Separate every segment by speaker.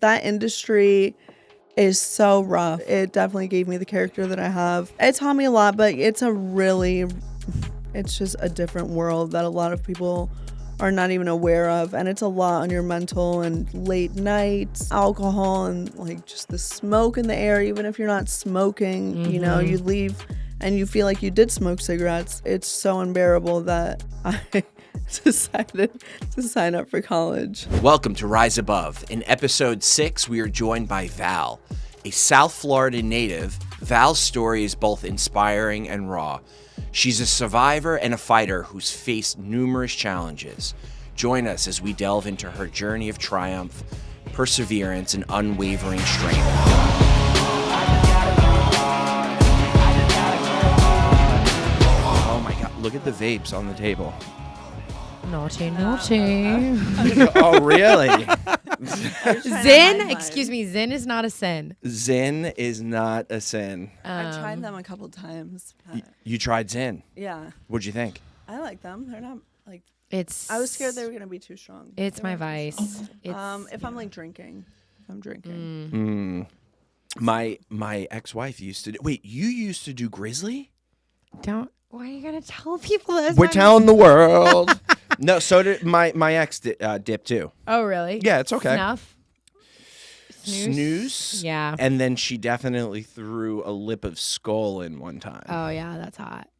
Speaker 1: That industry is so rough. It definitely gave me the character that I have. It taught me a lot, but it's just a different world that a lot of people are not even aware of, and it's a lot on your mental, and late nights, alcohol, and like just the smoke in the air. Even if you're not smoking, you know, you leave and you feel like you did smoke cigarettes. It's so unbearable that I decided to sign up for college.
Speaker 2: Welcome to Rise Above. In episode 6, we are joined by Val, a South Florida native. Val's story is both inspiring and raw. She's a survivor and a fighter who's faced numerous challenges. Join us as we delve into her journey of triumph, perseverance, and unwavering strength. Oh my God, look at the vapes on the table.
Speaker 3: Naughty, naughty.
Speaker 2: Oh, really?
Speaker 3: Zin? Excuse me, Zin is not a sin.
Speaker 2: Zin is not a sin.
Speaker 1: I've tried them a couple times.
Speaker 2: You tried Zin?
Speaker 1: Yeah.
Speaker 2: What'd you think?
Speaker 1: I like them. They're not like...
Speaker 3: I
Speaker 1: was scared they were going to be too strong.
Speaker 3: It's my vice.
Speaker 1: If I'm like drinking. If I'm drinking.
Speaker 2: My ex-wife used to do... Wait, you used to do Grizzly?
Speaker 3: Why are you going to tell people this?
Speaker 2: We're telling the world. No, so did my ex dip too.
Speaker 3: Oh, really?
Speaker 2: Yeah, it's okay.
Speaker 3: Snuff?
Speaker 2: Snooze?
Speaker 3: Yeah.
Speaker 2: And then she definitely threw a lip of skull in one time.
Speaker 3: Oh, yeah, that's hot.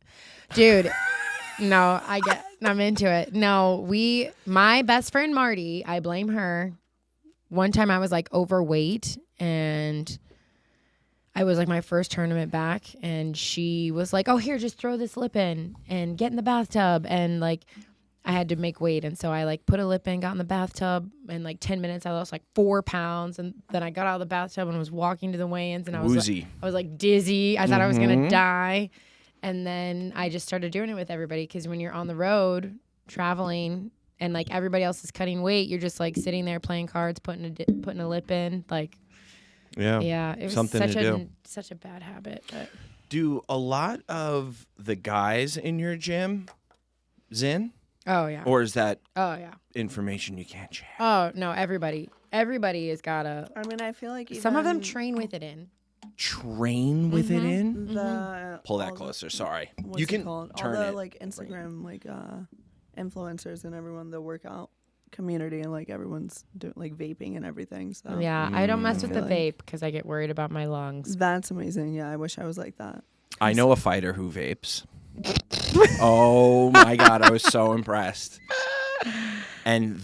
Speaker 3: Dude, no, I'm into it. No, my best friend Marty, I blame her. One time I was like overweight and I was like my first tournament back and she was like, oh, here, just throw this lip in and get in the bathtub. And like, I had to make weight. And so I like put a lip in, got in the bathtub, and like 10 minutes, I lost like 4 pounds. And then I got out of the bathtub and was walking to the weigh-ins and I was
Speaker 2: Woozy.
Speaker 3: like dizzy. I thought I was going to die. And then I just started doing it with everybody. Because when you're on the road traveling and like everybody else is cutting weight, you're just like sitting there playing cards, putting a lip in. Like, yeah, it was
Speaker 2: something to do.
Speaker 3: Such a bad habit. But
Speaker 2: Do a lot of the guys in your gym Zin?
Speaker 3: Oh, yeah.
Speaker 2: Or is that
Speaker 3: information
Speaker 2: you can't share?
Speaker 3: Oh, no, everybody has got a...
Speaker 1: I mean, I feel like
Speaker 3: some of them train with it in.
Speaker 2: Train with it in? Pull that
Speaker 1: all
Speaker 2: closer, sorry.
Speaker 1: What's
Speaker 2: You can
Speaker 1: it called?
Speaker 2: turn
Speaker 1: all the
Speaker 2: it.
Speaker 1: like Instagram like influencers and everyone, the workout community, and like everyone's doing like vaping and everything. So
Speaker 3: Yeah, I don't mess with the
Speaker 1: feel like-
Speaker 3: vape because I get worried about my lungs.
Speaker 1: that's amazing. Yeah, I wish I was like that.
Speaker 2: I know a fighter who vapes. Oh my God, I was so impressed. And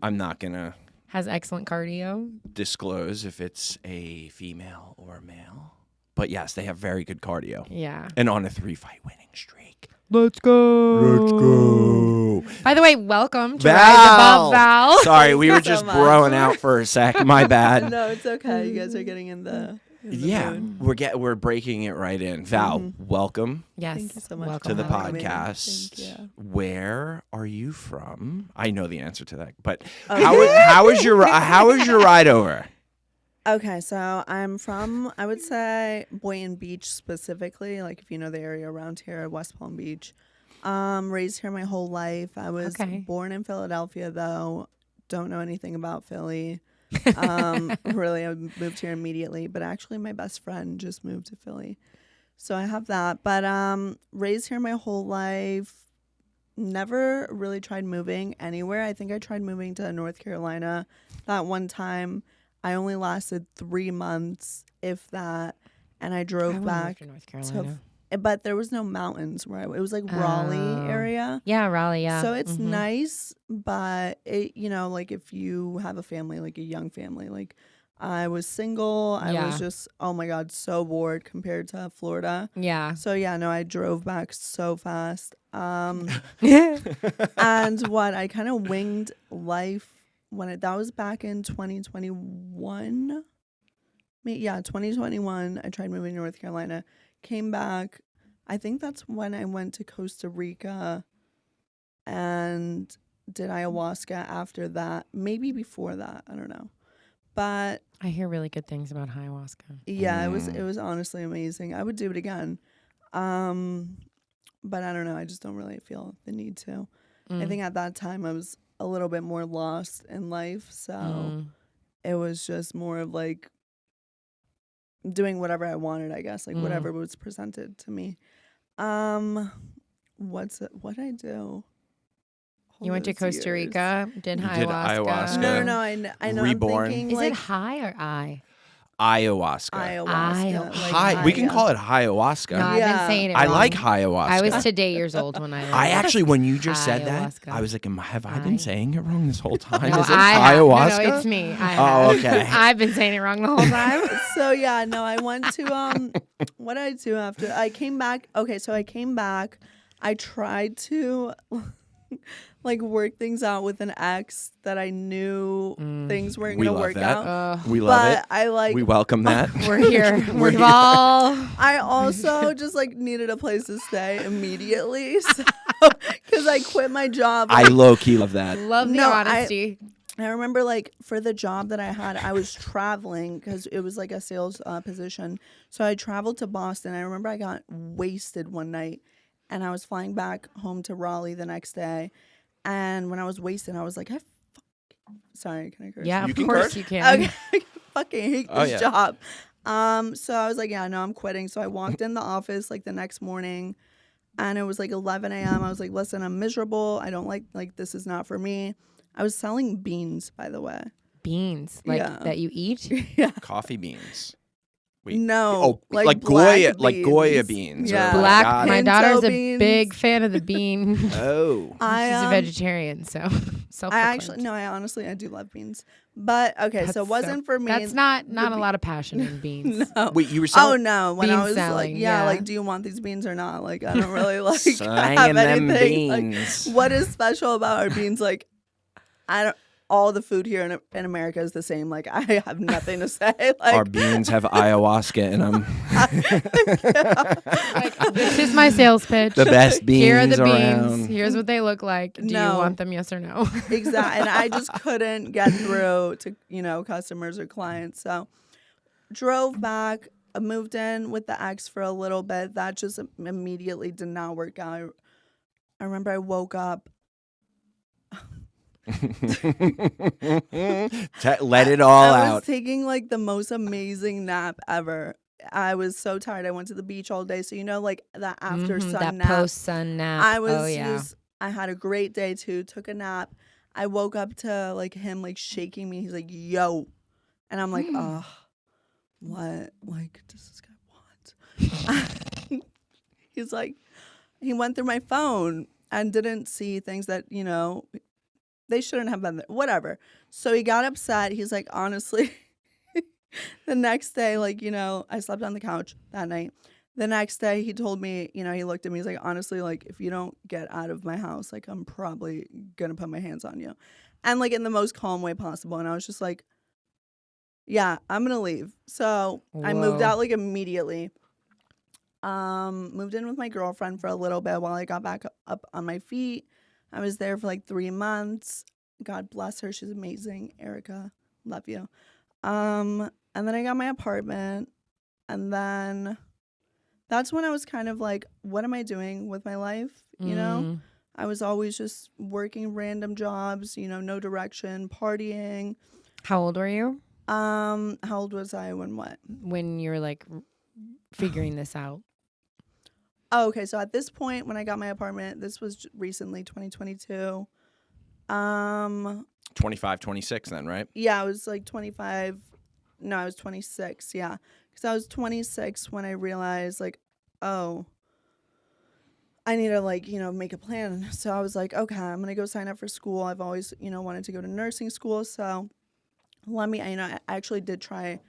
Speaker 2: I'm not going to
Speaker 3: Has excellent cardio.
Speaker 2: disclose if it's a female or a male. But yes, they have very good cardio.
Speaker 3: Yeah.
Speaker 2: And on a 3-fight winning streak.
Speaker 3: Let's go. By the way, welcome to
Speaker 2: Val.
Speaker 3: Rise Above, Val.
Speaker 2: Sorry, we were
Speaker 1: so
Speaker 2: just
Speaker 1: much.
Speaker 2: broing out for a sec. My bad.
Speaker 1: No, it's okay. You guys are getting in the
Speaker 2: Yeah,
Speaker 1: mood.
Speaker 2: we're breaking it right in. Val, welcome
Speaker 3: Yes.
Speaker 1: Thank you so much
Speaker 3: Welcome
Speaker 2: to the
Speaker 1: for having me.
Speaker 2: podcast.
Speaker 1: Thank you.
Speaker 2: Where are you from? I know the answer to that, but
Speaker 1: Okay.
Speaker 2: how is your ride over?
Speaker 1: Okay, so I'm from, I would say, Boynton Beach specifically, like if you know the area around here, West Palm Beach. Raised here my whole life. I was born in Philadelphia, though. Don't know anything about Philly. Really, I moved here immediately, but actually my best friend just moved to Philly. So I have that. But raised here my whole life. Never really tried moving anywhere. I think I tried moving to North Carolina that one time. I only lasted 3 months, if that, and I drove back
Speaker 3: to North Carolina.
Speaker 1: but there was no mountains where it was like Raleigh area.
Speaker 3: Yeah, Raleigh, yeah.
Speaker 1: So it's nice, but it, you know, like if you have a family, like a young family, like I was single, I was just, oh my God, so bored compared to Florida.
Speaker 3: Yeah.
Speaker 1: So yeah, no, I drove back so fast. And I kind of winged life that was back in 2021. 2021. I tried moving to North Carolina, came back. I think that's when I went to Costa Rica and did ayahuasca after that. Maybe before that, I don't know. But
Speaker 3: I hear really good things about ayahuasca.
Speaker 1: yeah, it was honestly amazing. I would do it again. But I don't know. I just don't really feel the need to. I think at that time I was a little bit more lost in life, so it was just more of like doing whatever I wanted, I guess, like whatever was presented to me. What I do?
Speaker 3: You went to Costa Rica, did
Speaker 2: You did ayahuasca.
Speaker 1: No, I know.
Speaker 2: Reborn.
Speaker 1: I'm thinking,
Speaker 3: Is
Speaker 1: like,
Speaker 3: it high or I?
Speaker 2: Ayahuasca.
Speaker 1: Ayahuasca.
Speaker 2: Hi. We can call it ayahuasca.
Speaker 3: No, I've been saying it wrong.
Speaker 2: I like ayahuasca.
Speaker 3: I was today years old when I learned
Speaker 2: I actually, when you just said that,
Speaker 3: Ayahuasca.
Speaker 2: I was like, have I been saying it wrong this whole time?
Speaker 3: No,
Speaker 2: Is it
Speaker 3: ayahuasca?
Speaker 2: ayahuasca?
Speaker 3: No, it's me.
Speaker 2: Okay.
Speaker 3: I've been saying it wrong the whole time.
Speaker 1: So yeah, no, I went to what did I do after I came back? Okay, so I came back. I tried to like work things out with an ex that I knew things weren't
Speaker 2: We
Speaker 1: gonna
Speaker 2: love
Speaker 1: work
Speaker 2: that.
Speaker 1: out.
Speaker 2: We love it.
Speaker 1: I
Speaker 2: We welcome that.
Speaker 3: We're here.
Speaker 2: We're
Speaker 3: We've all.
Speaker 1: I also just like needed a place to stay immediately, so because I quit my job.
Speaker 2: I low key love that.
Speaker 3: Love the
Speaker 1: No,
Speaker 3: honesty.
Speaker 1: I remember like for the job that I had, I was traveling because it was like a sales position. So I traveled to Boston. I remember I got wasted one night and I was flying back home to Raleigh the next day. And when I was wasted, I was like, sorry, can I curse?
Speaker 3: Yeah,
Speaker 2: You
Speaker 3: of
Speaker 2: can
Speaker 3: course
Speaker 2: curse?
Speaker 3: you can.
Speaker 1: Okay, I fucking hate this job. So I was like, yeah, no, I'm quitting. So I walked in the office like the next morning and it was like 11 a.m. I was like, listen, I'm miserable. I don't like this is not for me. I was selling beans, by the way.
Speaker 3: Beans, like that you eat?
Speaker 1: Yeah.
Speaker 2: Coffee beans.
Speaker 1: No,
Speaker 2: like
Speaker 1: black
Speaker 2: Goya
Speaker 1: beans.
Speaker 2: beans.
Speaker 1: Yeah.
Speaker 2: Or
Speaker 3: Black.
Speaker 2: like,
Speaker 3: My
Speaker 1: Pinto
Speaker 3: daughter's a
Speaker 1: beans.
Speaker 3: big fan of the bean.
Speaker 2: oh.
Speaker 3: She's a vegetarian, so
Speaker 1: I honestly, I do love beans. But okay, so it wasn't for me.
Speaker 3: That's not a lot of passion in beans.
Speaker 1: No.
Speaker 2: Wait, you were selling?
Speaker 1: Oh no, when
Speaker 3: Bean
Speaker 1: I was
Speaker 3: selling,
Speaker 1: like,
Speaker 3: yeah.
Speaker 1: like, do you want these beans or not? Like, I don't really like
Speaker 2: Slanging
Speaker 1: have
Speaker 2: them
Speaker 1: anything.
Speaker 2: beans.
Speaker 1: Like, what is special about our beans? Like, I don't. All the food here in America is the same. Like, I have nothing to say. Like,
Speaker 2: Our beans have ayahuasca in them.
Speaker 3: Like, this is my sales pitch.
Speaker 2: The best beans
Speaker 3: Here are the
Speaker 2: around.
Speaker 3: beans. Here's what they look like. Do you
Speaker 1: No.
Speaker 3: want them? Yes or no?
Speaker 1: Exactly. And I just couldn't get through to, customers or clients. So drove back, moved in with the ex for a little bit. That just immediately did not work out. I remember I woke up.
Speaker 2: Let it all
Speaker 1: I
Speaker 2: out.
Speaker 1: was taking like the most amazing nap ever. I was so tired. I went to the beach all day. So, like that after sun
Speaker 3: that
Speaker 1: nap.
Speaker 3: post sun nap.
Speaker 1: I was
Speaker 3: yeah.
Speaker 1: I had a great day too. Took a nap. I woke up to like him like shaking me. He's like, yo. And I'm like, what? Like, does this guy want? He's like, he went through my phone and didn't see things that, they shouldn't have been there. Whatever. So he got upset. He's like, honestly, the next day, like, I slept on the couch that night. The next day he told me, he looked at me. He's like, honestly, like, if you don't get out of my house, like, I'm probably going to put my hands on you. And like in the most calm way possible. And I was just like, yeah, I'm going to leave. So I moved out like immediately. Moved in with my girlfriend for a little bit while I got back up on my feet. I was there for like 3 months. God bless her. She's amazing. Erica, love you. And then I got my apartment. And then that's when I was kind of like, what am I doing with my life? I was always just working random jobs, no direction, partying.
Speaker 3: How old were you?
Speaker 1: How old was I when what?
Speaker 3: When you're like figuring this out.
Speaker 1: Oh, okay. So at this point, when I got my apartment, this was recently 2022.
Speaker 2: 25, 26 then, right?
Speaker 1: Yeah, I was like 25. No, I was 26. Yeah. Because I was 26 when I realized like, oh, I need to like, make a plan. So I was like, okay, I'm going to go sign up for school. I've always, wanted to go to nursing school. So I actually did try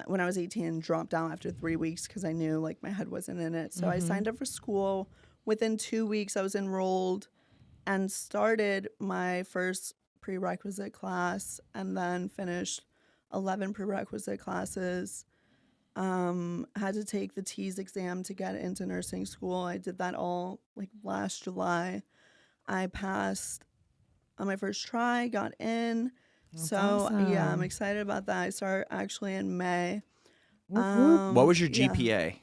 Speaker 1: when I was 18, dropped out after 3 weeks because I knew like my head wasn't in it. So I signed up for school. Within 2 weeks, I was enrolled and started my first prerequisite class and then finished 11 prerequisite classes. Had to take the TEAS exam to get into nursing school. I did that all like last July. I passed on my first try, got in.
Speaker 3: That's
Speaker 1: so
Speaker 3: awesome.
Speaker 1: yeah, I'm excited about that. I start actually in May.
Speaker 2: What was your GPA?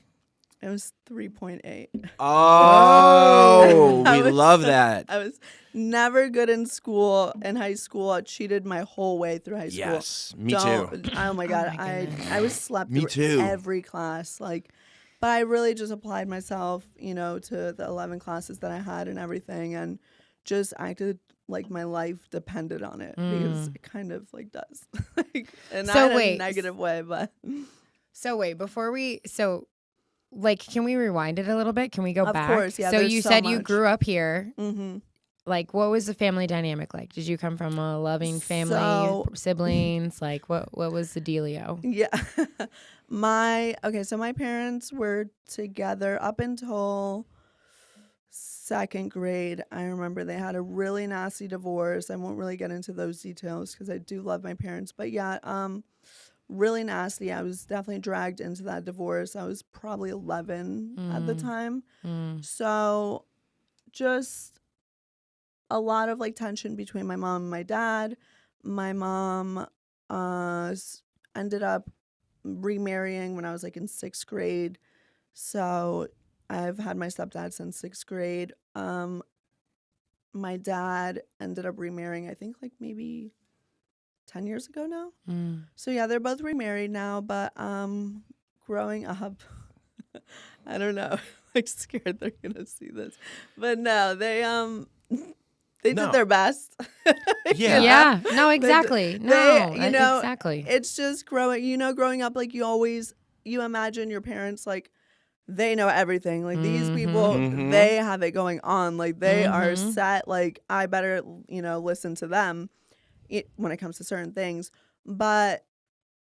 Speaker 1: It was 3.8.
Speaker 2: Oh, we love that.
Speaker 1: I was never good in school. In high school, I cheated my whole way through high school.
Speaker 2: Yes, me too.
Speaker 1: Oh my God. I was slept through every class. Like, but I really just applied myself, you know, to the 11 classes that I had and everything, and just acted like my life depended on it because it kind of like does. Like, and not in a negative way, but.
Speaker 3: So wait, like, can we rewind it a little bit? Can we go back?
Speaker 1: Of course, yeah.
Speaker 3: So you said
Speaker 1: much.
Speaker 3: you grew up here.
Speaker 1: Mm-hmm.
Speaker 3: Like, what was the family dynamic like? Did you come from a loving family, siblings? Like, what was the dealio?
Speaker 1: Yeah. So my parents were together up until 2nd grade. I remember they had a really nasty divorce. I won't really get into those details because I do love my parents. But yeah, really nasty. I was definitely dragged into that divorce. I was probably 11 at the time. So just a lot of like tension between my mom and my dad. My mom ended up remarrying when I was like in 6th grade. So I've had my stepdad since 6th grade. My dad ended up remarrying, I think like maybe 10 years ago now. So yeah, they're both remarried now, but growing up, I don't know, like scared they're gonna see this, but no, they did their best.
Speaker 3: Yeah. No, exactly.
Speaker 1: Exactly. It's just growing up, like you imagine your parents like they know everything. Like these people, they have it going on. Like they are set. Like I better, listen to them when it comes to certain things. But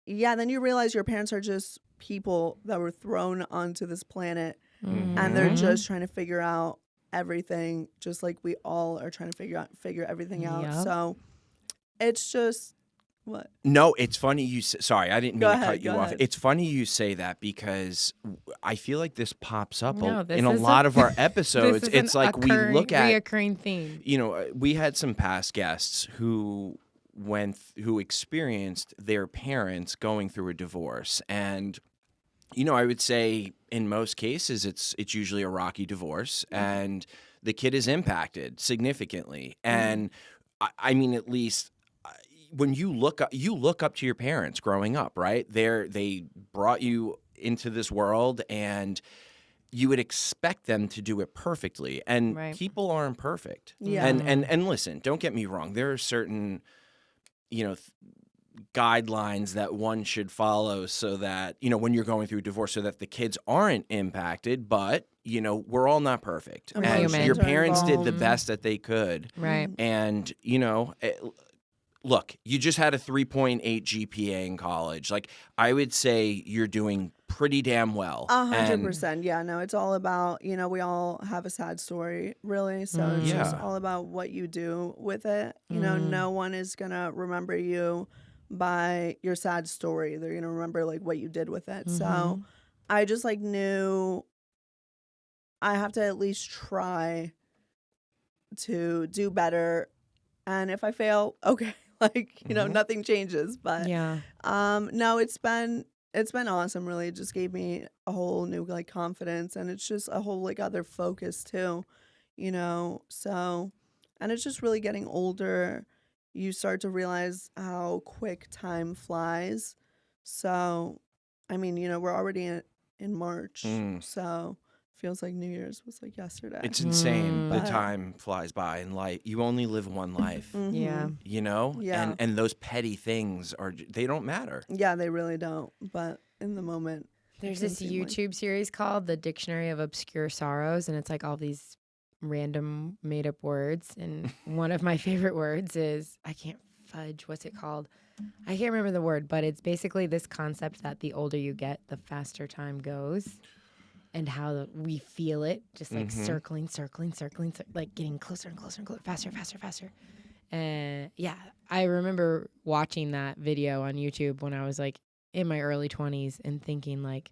Speaker 1: yeah, then you realize your parents are just people that were thrown onto this planet and they're just trying to figure out everything, just like we all are trying to figure everything out. Yep. So it's just what?
Speaker 2: No, it's funny sorry, I didn't mean to cut you off.
Speaker 1: Ahead.
Speaker 2: It's funny you say that because I feel like this pops up in a lot of our episodes. It's like we look at
Speaker 3: reoccurring theme.
Speaker 2: We had some past guests who experienced their parents going through a divorce, and I would say in most cases it's usually a rocky divorce, and the kid is impacted significantly. And I mean, at least when you look up to your parents growing up, right? They brought you into this world, and you would expect them to do it perfectly. And people aren't perfect.
Speaker 1: Yeah.
Speaker 2: And listen, don't get me wrong. There are certain guidelines that one should follow so that, when you're going through divorce, so that the kids aren't impacted. But, we're all not perfect. And your parents did the best that they could.
Speaker 3: Right.
Speaker 2: And, look, you just had a 3.8 GPA in college. Like, I would say you're doing pretty damn well.
Speaker 1: 100%. Yeah, no, it's all about, we all have a sad story, really. So it's just all about what you do with it. No one is going to remember you by your sad story. They're going to remember like what you did with it. So I just like knew I have to at least try to do better. And if I fail, okay. Like, nothing changes, but no, it's been awesome. Really, it just gave me a whole new like confidence, and it's just a whole like other focus too, so, and it's just really getting older. You start to realize how quick time flies. So, I mean, we're already in March, so feels like New Year's was like yesterday.
Speaker 2: It's insane. The time flies by in life. You only live one life.
Speaker 3: Yeah.
Speaker 1: Yeah.
Speaker 2: And those petty things they don't matter.
Speaker 1: Yeah, they really don't. But in the moment,
Speaker 3: there's this YouTube series called The Dictionary of Obscure Sorrows, and it's like all these random made up words. And one of my favorite words is, I can't fudge, what's it called? I can't remember the word, but it's basically this concept that the older you get, the faster time goes. And how we feel it, just like circling, like getting closer and closer and closer, faster. And yeah, I remember watching that video on YouTube when I was like in my early 20s and thinking like,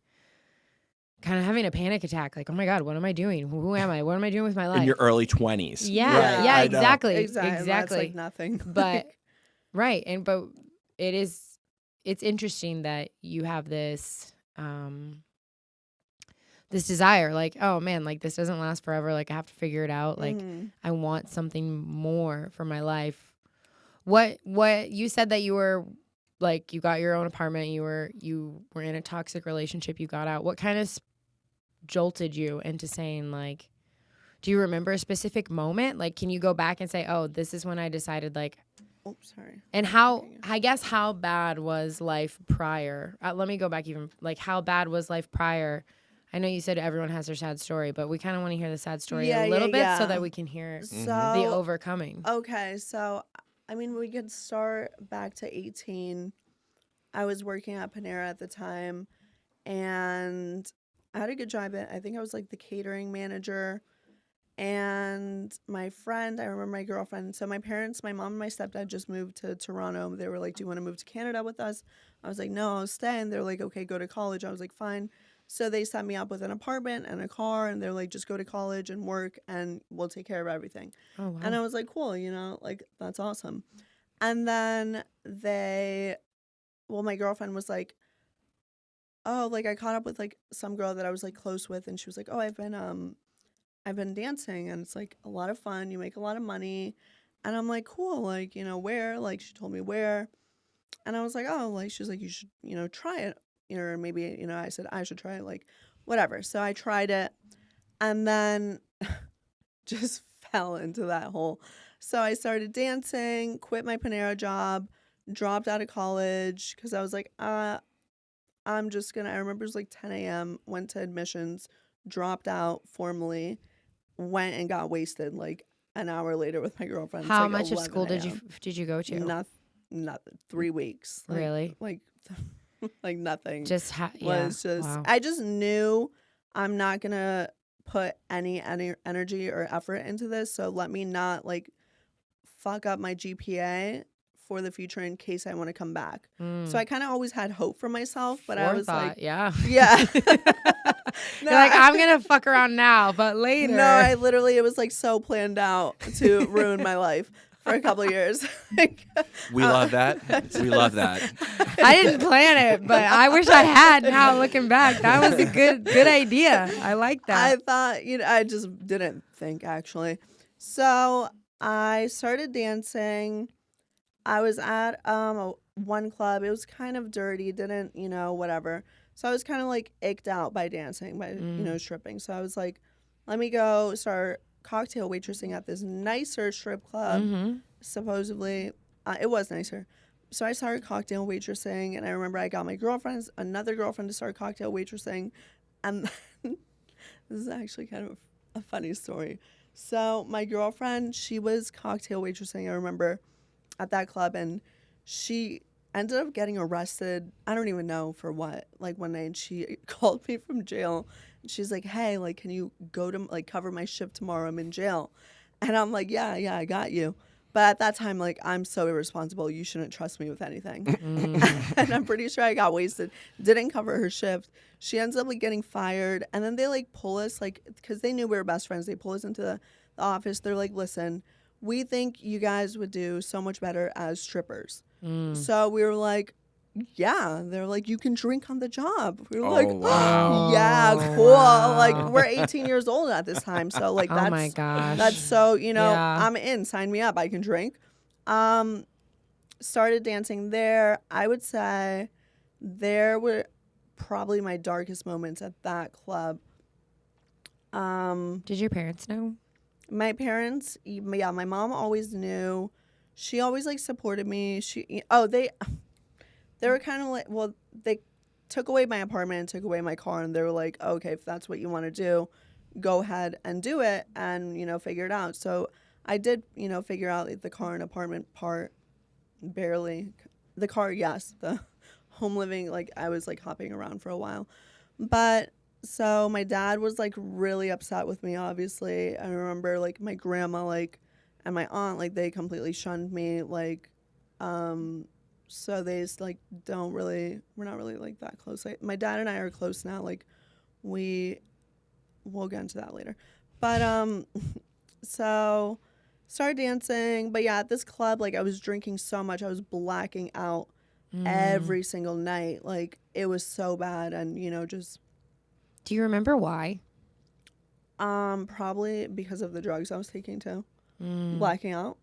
Speaker 3: kind of having a panic attack. Like, oh my God, what am I doing? Who am I? What am I doing with my life?
Speaker 2: In your early 20s.
Speaker 3: Yeah, exactly.
Speaker 1: It's like nothing.
Speaker 3: But, but it's interesting that you have this this desire, like, oh man, like this doesn't last forever. Like I have to figure it out. Like I want something more for my life. What you said that you were like, you got your own apartment, you were in a toxic relationship, you got out. What kind of jolted you into saying, like, do you remember a specific moment? Like, can you go back and say, oh, this is when I decided, like,
Speaker 1: oops, sorry.
Speaker 3: And how bad was life prior? Let me go back even, like, how bad was life prior? I know you said everyone has their sad story, but we kind of want to hear the sad story a little bit so that we can hear the overcoming.
Speaker 1: Okay, so, I mean, we could start back to 18. I was working at Panera at the time, and I had a good job. I think I was, like, the catering manager. And my friend, I remember my girlfriend. So my parents, my mom and my stepdad just moved to Toronto. They were like, do you want to move to Canada with us? I was like, no, I'll stay. And they're like, okay, go to college. I was like, fine. So they set me up with an apartment and a car. And they're like, just go to college and work and we'll take care of everything.
Speaker 3: Oh, wow.
Speaker 1: And I was like, cool, like, that's awesome. And then my girlfriend was like, oh, like, I caught up with, like, some girl that I was, like, close with. And she was like, oh, I've been dancing and it's like a lot of fun. You make a lot of money. And I'm like, cool. Like, where? Like, she told me where. And I was like, oh, like, she's like, you should, try it. Or maybe, I said I should try it, like, whatever. So I tried it and then just fell into that hole. So I started dancing, quit my Panera job, dropped out of college because I was like, I'm just going to, I remember it was like 10 a.m., went to admissions, dropped out formally, went and got wasted like an hour later with my girlfriend.
Speaker 3: How
Speaker 1: like
Speaker 3: much of school did you go to?
Speaker 1: Nothing. 3 weeks. Like,
Speaker 3: really?
Speaker 1: Like nothing.
Speaker 3: Wow.
Speaker 1: I just knew I'm not gonna put any energy or effort into this. So let me not like fuck up my GPA for the future in case I want to come back. So I kind of always had hope for myself, but I was like,
Speaker 3: yeah.
Speaker 1: No,
Speaker 3: you're like, I'm gonna fuck around now, but later.
Speaker 1: No, it was like so planned out to ruin my life for a couple of years.
Speaker 2: We love that. We love that.
Speaker 3: I didn't plan it, but I wish I had. Now looking back, that was a good idea. I like that.
Speaker 1: I thought, I just didn't think actually. So I started dancing. I was at one club. It was kind of dirty. Didn't, whatever. So I was kind of like icked out by dancing, by, stripping. So I was like, let me go start cocktail waitressing at this nicer strip club. Supposedly, it was nicer. So I started cocktail waitressing, and I remember I got my another girlfriend to start cocktail waitressing. And this is actually kind of a funny story. So my girlfriend, she was cocktail waitressing, I remember, at that club, and she ended up getting arrested. I don't even know for what. Like one night she called me from jail and she's like, hey, like, can you go to like cover my shift tomorrow? I'm in jail. And I'm like, yeah, I got you. But at that time, like, I'm so irresponsible. You shouldn't trust me with anything. And I'm pretty sure I got wasted. Didn't cover her shift. She ends up like getting fired. And then they like pull us, like, because they knew we were best friends. They pull us into the office. They're like, listen, we think you guys would do so much better as strippers. So we were like, yeah. They're like, you can drink on the job. We were like,
Speaker 2: wow.
Speaker 1: Yeah, cool. Wow. Like, we're 18 years old at this time. So like, that's,
Speaker 3: oh my gosh.
Speaker 1: That's so, I'm in. Sign me up. I can drink. Started dancing there. I would say there were probably my darkest moments at that club.
Speaker 3: Did your parents know?
Speaker 1: My parents, yeah, my mom always knew. She always like supported me. They were kind of like, well, they took away my apartment and took away my car, and they were like, okay, if that's what you want to do, go ahead and do it and, figure it out. So I did, figure out like, the car and apartment part barely. The car, yes. The home living, like I was like hopping around for a while. But so my dad was like really upset with me, obviously. I remember like my grandma like and my aunt, like they completely shunned me, like so they just like we're not really like that close. Like, my dad and I are close now, like we'll get into that later. But so started dancing, but yeah, at this club, like I was drinking so much, I was blacking out every single night. Like it was so bad, and just
Speaker 3: Do you remember why?
Speaker 1: Probably because of the drugs I was taking too. Blacking out.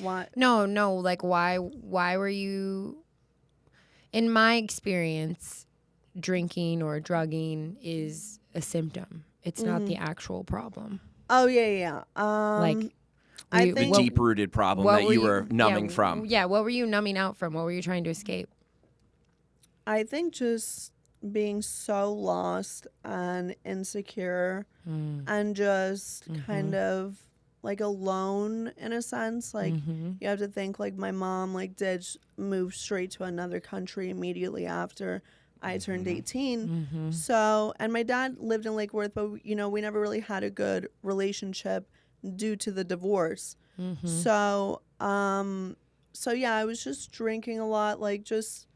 Speaker 1: Why?
Speaker 3: No, like why were you? In my experience, drinking or drugging is a symptom. It's not the actual problem.
Speaker 1: Oh yeah.
Speaker 3: Like
Speaker 1: I
Speaker 2: the
Speaker 1: think
Speaker 2: deep-rooted problem that you were numbing from.
Speaker 3: Yeah, what were you numbing out from? What were you trying to escape?
Speaker 1: I think just being so lost and insecure and just kind of like alone in a sense. Like you have to think like my mom like did move straight to another country immediately after I turned 18. So, and my dad lived in Lake Worth, but you know, we never really had a good relationship due to the divorce. So, so yeah, I was just drinking a lot, like just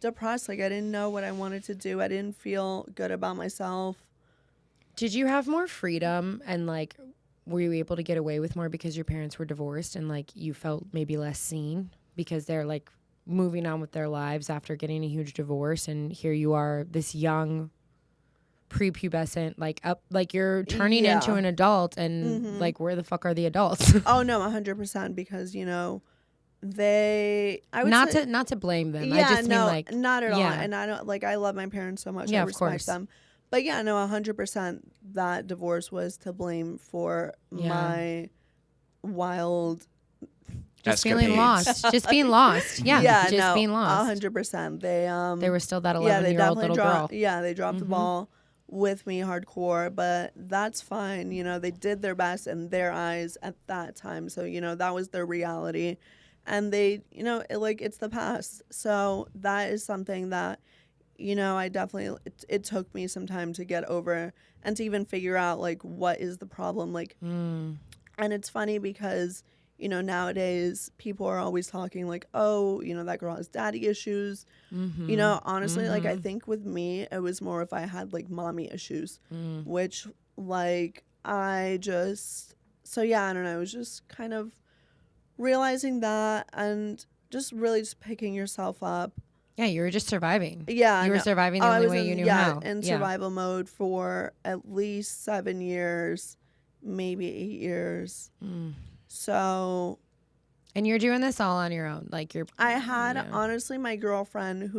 Speaker 1: depressed. Like I didn't know what I wanted to do. I didn't feel good about myself.
Speaker 3: Did you have more freedom and like were you able to get away with more because your parents were divorced and like you felt maybe less seen because they're like moving on with their lives after getting a huge divorce, and here you are, this young prepubescent, like you're turning into an adult, and like where the fuck are the adults?
Speaker 1: Oh no, 100%, because you know I would
Speaker 3: not
Speaker 1: say,
Speaker 3: to blame them.
Speaker 1: Yeah,
Speaker 3: I just
Speaker 1: no,
Speaker 3: mean like
Speaker 1: not at all.
Speaker 3: yeah.
Speaker 1: And I don't like I love my parents so much.
Speaker 3: Yeah,
Speaker 1: I
Speaker 3: of
Speaker 1: respect
Speaker 3: course.
Speaker 1: them. But yeah, no, 100% that divorce was to blame for my wild
Speaker 3: just
Speaker 2: escapades.
Speaker 3: feeling lost. Just being lost. Yeah.
Speaker 1: yeah,
Speaker 3: just being lost.
Speaker 1: 100%.
Speaker 3: They were still that 11-year-old little girl.
Speaker 1: Yeah, they dropped the ball with me hardcore, but that's fine. You know, they did their best in their eyes at that time. So, you know, that was their reality. And they, you know, it's the past. So that is something that, you know, I definitely, it took me some time to get over and to even figure out, like, what is the problem? Like, and it's funny because, you know, nowadays people are always talking like, oh, you know, that girl has daddy issues. You know, honestly, like, I think with me, it was more if I had, like, mommy issues, which, like, I don't know, I was just kind of realizing that and just really just picking yourself up.
Speaker 3: Yeah, you were just surviving.
Speaker 1: Yeah.
Speaker 3: You were surviving the only way you knew how.
Speaker 1: In survival mode for at least 7 years, maybe 8 years. So.
Speaker 3: And you're doing this all on your own. Like
Speaker 1: I had, honestly, my girlfriend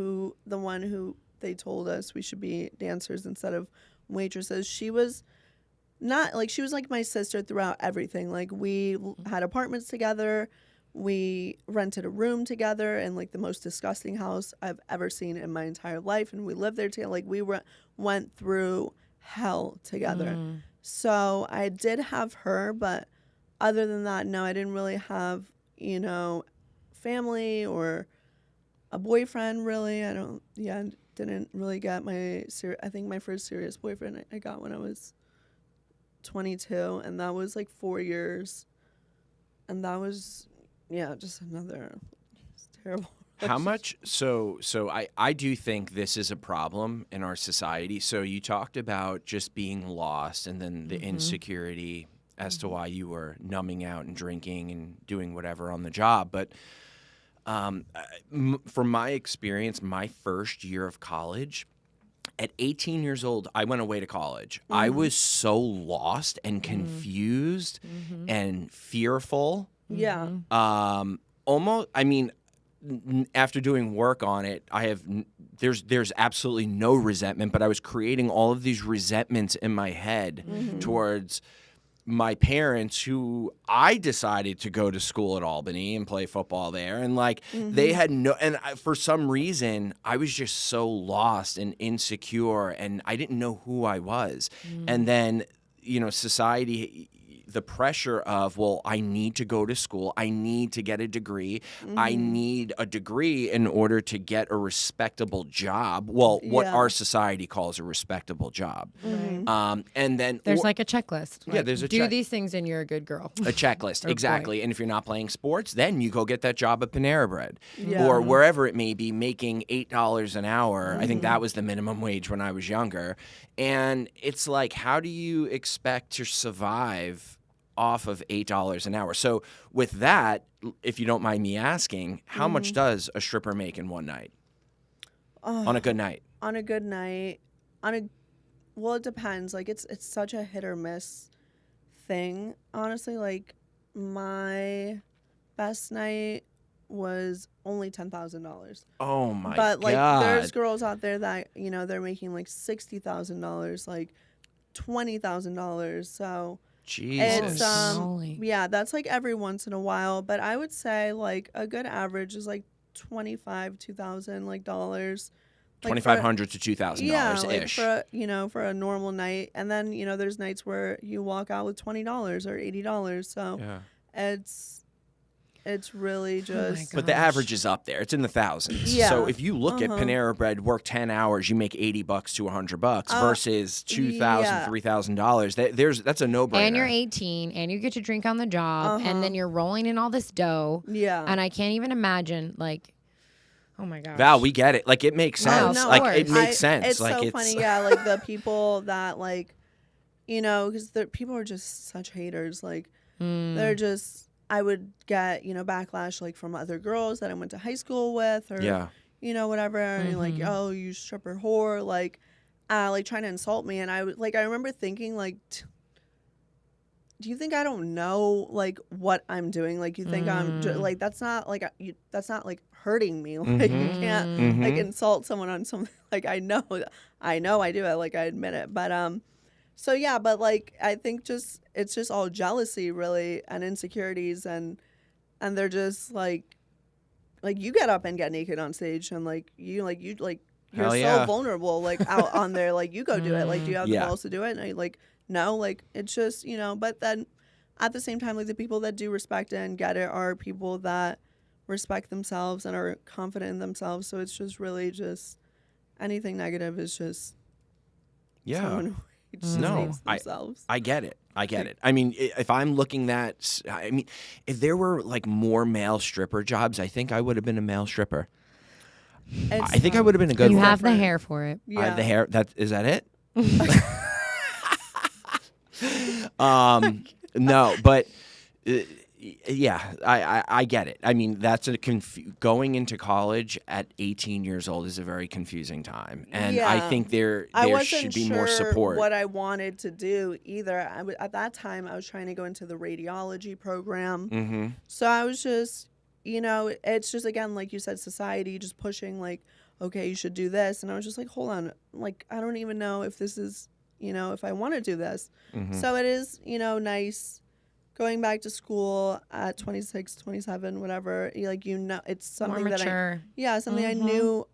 Speaker 1: the one who they told us we should be dancers instead of waitresses. She was not, like, she was like my sister throughout everything. Like, we had apartments together. We rented a room together in, like, the most disgusting house I've ever seen in my entire life. And we lived there together. Like, we went through hell together. So I did have her, but other than that, no, I didn't really have, you know, family or a boyfriend, really. Didn't really get I think my first serious boyfriend I got when I was 22, and that was like 4 years, and that was just another terrible.
Speaker 2: How much? So I do think this is a problem in our society. So you talked about just being lost and then the insecurity as to why you were numbing out and drinking and doing whatever on the job. But from my experience, my first year of college, at 18 years old, I went away to college. I was so lost and confused and fearful.
Speaker 1: Yeah.
Speaker 2: Almost, I mean, after doing work on it, there's absolutely no resentment, but I was creating all of these resentments in my head towards my parents, who I decided to go to school at Albany and play football there. And like they had for some reason, I was just so lost and insecure and I didn't know who I was. And then, you know, society, the pressure of, well, I need to go to school. I need to get a degree. I need a degree in order to get a respectable job. Well, what our society calls a respectable job. And then
Speaker 3: there's like a checklist. Like,
Speaker 2: there's a
Speaker 3: do these things and you're a good girl.
Speaker 2: A checklist, exactly.
Speaker 3: Boy.
Speaker 2: And if you're not playing sports, then you go get that job at Panera Bread or wherever it may be, making $8 an hour. I think that was the minimum wage when I was younger. And it's like, how do you expect to survive off of $8 an hour? So with that, if you don't mind me asking, how much does a stripper make in one night? On a good night?
Speaker 1: On a good night, well, it depends. Like it's such a hit or miss thing. Honestly, like my best night was only $10,000.
Speaker 2: Oh my
Speaker 1: But like there's
Speaker 2: God.
Speaker 1: girls out there that, they're making like $60,000, like $20,000. So
Speaker 2: Jesus.
Speaker 1: it's
Speaker 3: Holy.
Speaker 1: yeah, that's like every once in a while, but I would say like a good average is like 2,000 like dollars. Like
Speaker 2: $2,500 to $2,000
Speaker 1: yeah, like
Speaker 2: ish.
Speaker 1: for a normal night, and then there's nights where you walk out with $20 or $80. So
Speaker 2: Yeah.
Speaker 1: it's really just
Speaker 2: But the average is up there. It's in the thousands.
Speaker 1: Yeah.
Speaker 2: So if you look at Panera Bread, work 10 hours, you make $80 to $100 versus $2,000,
Speaker 1: yeah.
Speaker 2: $3,000. That's a no-brainer.
Speaker 3: And you're 18, and you get to drink on the job, and then you're rolling in all this dough.
Speaker 1: Yeah.
Speaker 3: And I can't even imagine, like, oh my gosh.
Speaker 2: Val, we get it. Like it makes
Speaker 3: Wow,
Speaker 2: sense.
Speaker 3: no,
Speaker 2: like
Speaker 3: of
Speaker 2: it
Speaker 3: course.
Speaker 2: makes sense.
Speaker 1: It's
Speaker 2: like
Speaker 1: so funny, yeah. Like the people that like, because the people are just such haters. Like they're just. I would get backlash like from other girls that I went to high school with, or whatever. And like, oh, you stripper whore, like trying to insult me. And I remember thinking like, do you think I don't know like what I'm doing? Like you think I'm like that's not like hurting me. Like you can't like insult someone on something. Like I know I do it. Like I admit it. But so yeah, but like I think it's just all jealousy really and insecurities, and they're just like you get up and get naked on stage, and you're
Speaker 2: Hell
Speaker 1: so
Speaker 2: yeah.
Speaker 1: vulnerable like out on there, like you go do it. Like do you have the balls to do it? And I like no, like it's just but then at the same time, like the people that do respect it and get it are people that respect themselves and are confident in themselves. So it's just really just anything negative is just someone who just hates themselves.
Speaker 2: I get it. I mean, if I'm looking at, if there were like more male stripper jobs, I think I would have been a male stripper. I think I would have been a good
Speaker 3: You
Speaker 2: one.
Speaker 3: have the hair for it.
Speaker 2: I have the hair. Is that it? No, but yeah, I get it. I mean, that's going into college at 18 years old is a very confusing time, and I think there should be more support.
Speaker 1: What I wanted to do either. At that time, I was trying to go into the radiology program, so I was just, it's just again like you said, society just pushing like, okay, you should do this, and I was just like, hold on, like I don't even know if this is, if I want to do this. So it is, nice going back to school at 26, 27, whatever. It's something
Speaker 3: More mature.
Speaker 1: Something I knew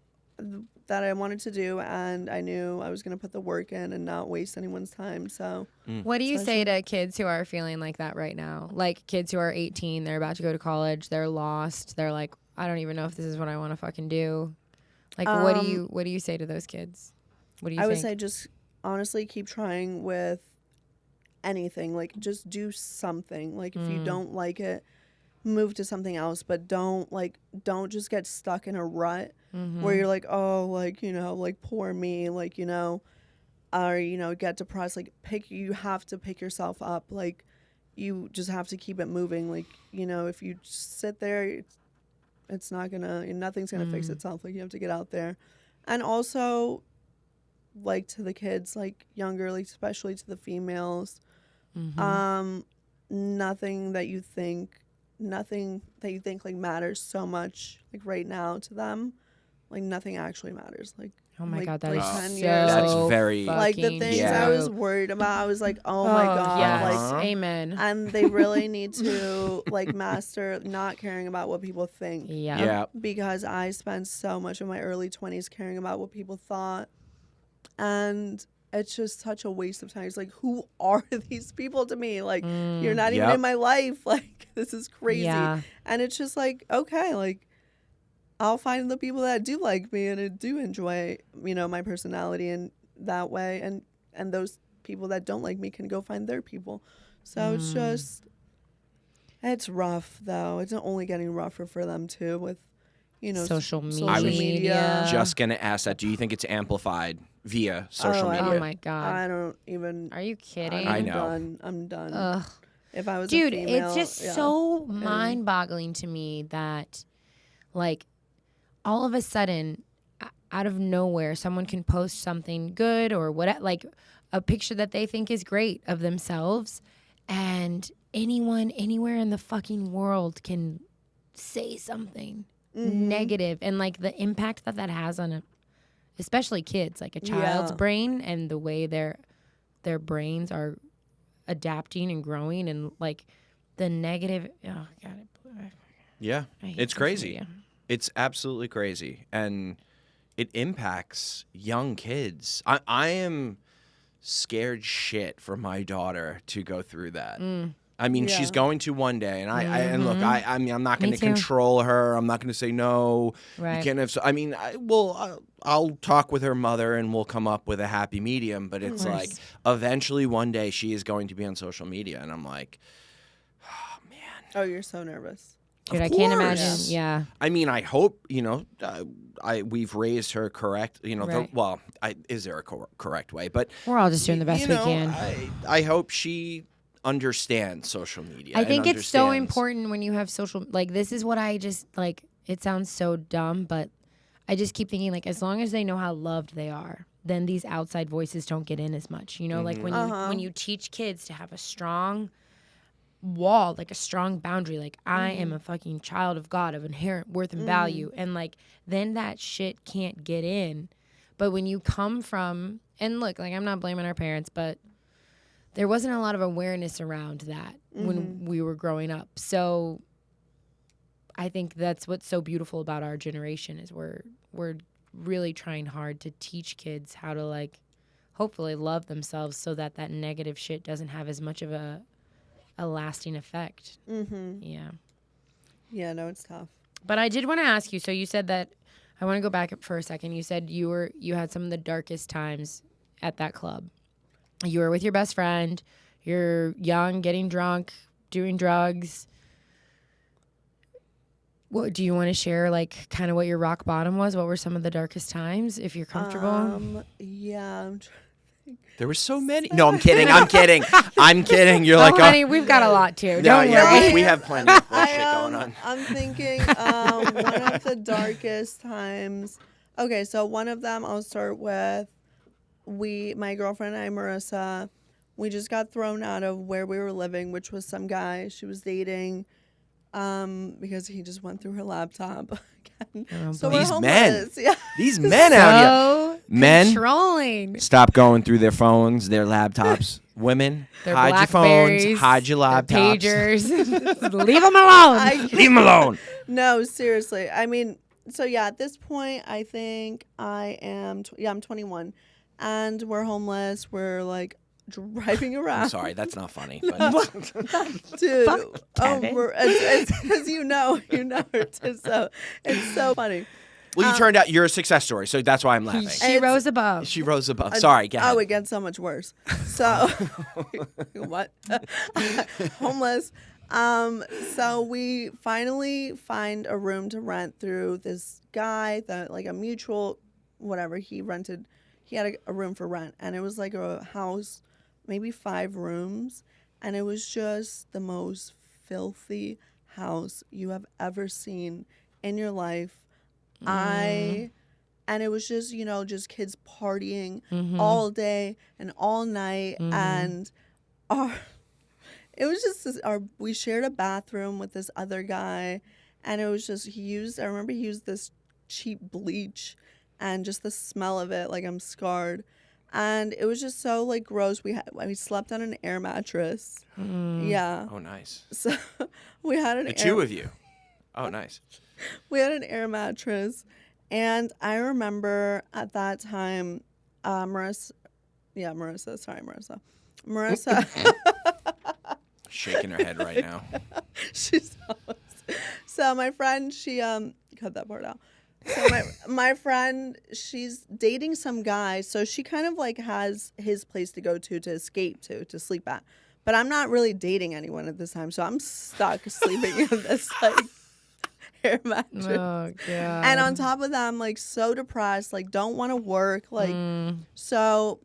Speaker 1: that I wanted to do, and I knew I was going to put the work in and not waste anyone's time. So
Speaker 3: what do you say to kids who are feeling like that right now? Like kids who are 18, they're about to go to college, they're lost, they're like, I don't even know if this is what I want to fucking do. Like, what do you say to those kids? What do you think?
Speaker 1: I would say just honestly keep trying with anything. Like just do something. Like if you don't like it, move to something else, but don't just get stuck in a rut where you're like, oh, like, like poor me, like, or, get depressed. Like you have to pick yourself up. Like you just have to keep it moving. Like, if you sit there, it's not nothing's gonna fix itself. Like you have to get out there. And also like to the kids, like younger, like especially to the females, nothing that you think like matters so much like right now to them, like nothing actually matters. Like
Speaker 3: oh my God, that
Speaker 1: like
Speaker 3: is
Speaker 1: 10
Speaker 3: so
Speaker 1: years,
Speaker 2: That's very
Speaker 1: like the things I was worried about, I was like, oh my God,
Speaker 3: yes.
Speaker 1: like
Speaker 3: Amen.
Speaker 1: and they really need to like master not caring about what people think.
Speaker 3: Yeah.
Speaker 1: Because I spent so much of my early 20s caring about what people thought, and it's just such a waste of time. It's like, who are these people to me? Like, you're not even in my life. Like, this is crazy.
Speaker 3: Yeah.
Speaker 1: And it's just like, okay, like, I'll find the people that do like me and do enjoy, my personality in that way. And those people that don't like me can go find their people. So it's just, it's rough, though. It's only getting rougher for them, too, with,
Speaker 3: social media.
Speaker 2: I was just going to ask that. Do you think it's amplified via social media?
Speaker 3: Oh my God.
Speaker 1: I don't even.
Speaker 3: Are you kidding?
Speaker 2: I know.
Speaker 1: I'm done.
Speaker 3: Ugh.
Speaker 1: If I was
Speaker 3: Dude,
Speaker 1: a female,
Speaker 3: it's just so mind-boggling to me that, like, all of a sudden, out of nowhere, someone can post something good or what, like a picture that they think is great of themselves, and anyone anywhere in the fucking world can say something negative, and like the impact that has on especially kids, like a child's brain, and the way their brains are adapting and growing, and like the negative. Oh God.
Speaker 2: Yeah, it's crazy. It's absolutely crazy, and it impacts young kids. I am scared shit for my daughter to go through that. I mean, she's going to one day, and and look, I mean, I'm not going to control her. I'm not going to say no. Right. You can't have. I mean, I'll talk with her mother, and we'll come up with a happy medium. But it's like eventually one day she is going to be on social media, and I'm like, oh man.
Speaker 1: Oh, you're so nervous.
Speaker 3: Dude, I can't imagine. Yeah.
Speaker 2: I mean, I hope, we've raised her correct. Is there a correct way? But
Speaker 3: we're all just doing the best we can.
Speaker 2: I hope she understands social media.
Speaker 3: I think it's so important when you have social. Like, this is what I just like. It sounds so dumb, but I just keep thinking, like, as long as they know how loved they are, then these outside voices don't get in as much. You know, like when you teach kids to have a strong wall, like a strong boundary, like I am a fucking child of God of inherent worth and value, and like then that shit can't get in. But when you come from, and look, like I'm not blaming our parents, but there wasn't a lot of awareness around that when we were growing up. So I think that's what's so beautiful about our generation is we're really trying hard to teach kids how to like hopefully love themselves so that negative shit doesn't have as much of a lasting effect.
Speaker 1: Yeah, no, it's tough.
Speaker 3: But I did want to ask you, so you said that, I want to go back for a second. You said you had some of the darkest times at that club. You were with your best friend, you're young, getting drunk, doing drugs. What do you want to share, like kind of what your rock bottom was? What were some of the darkest times, if you're comfortable?
Speaker 1: Yeah, I'm
Speaker 2: there were so many. No, I'm kidding. I'm kidding. You're like,
Speaker 3: honey, we've got a lot too. Don't worry.
Speaker 2: We have plenty of bullshit going on.
Speaker 1: I'm thinking one of the darkest times. Okay, so one of them I'll start with. My girlfriend and I, Marissa, we just got thrown out of where we were living, which was some guy she was dating, because he just went through her laptop. So
Speaker 2: these
Speaker 1: we're
Speaker 2: men,
Speaker 1: yeah.
Speaker 2: These men out here, men
Speaker 3: controlling.
Speaker 2: Stop going through their phones, their laptops. Women,
Speaker 3: their
Speaker 2: hide your phones, hide your laptops,
Speaker 3: pagers. Leave them alone.
Speaker 2: Leave them alone.
Speaker 1: No, seriously. I mean, so yeah, at this point, I think I'm 21, and we're homeless. We're like driving around.
Speaker 2: I'm sorry, that's not funny.
Speaker 1: Dude, it's because you know it too, so it's so funny.
Speaker 2: Well, you turned out you're a success story, so that's why I'm laughing.
Speaker 3: She rose above.
Speaker 2: Sorry, go ahead.
Speaker 1: Oh, it gets so much worse. So, what? Homeless. So we finally find a room to rent through this guy that, like, a mutual, whatever, he had a room for rent, and it was like a house, maybe 5 rooms, and it was just the most filthy house you have ever seen in your life. And it was just, just kids partying all day and all night. And it was just we shared a bathroom with this other guy, and it was just, I remember he used this cheap bleach, and just the smell of it, like, I'm scarred. And it was just so, like, gross. We slept on an air mattress. Yeah.
Speaker 2: Oh, nice.
Speaker 1: So we had
Speaker 2: the two of you. Oh, nice.
Speaker 1: We had an air mattress, and I remember at that time, Marissa,
Speaker 2: shaking her head right now.
Speaker 1: So my friend, she cut that part out. So my friend, she's dating some guy, so she kind of like has his place to go to escape to sleep at. But I'm not really dating anyone at this time, so I'm stuck sleeping in this like air mattress.
Speaker 3: Oh, God.
Speaker 1: And on top of that, I'm like so depressed, like don't want to work. Like, so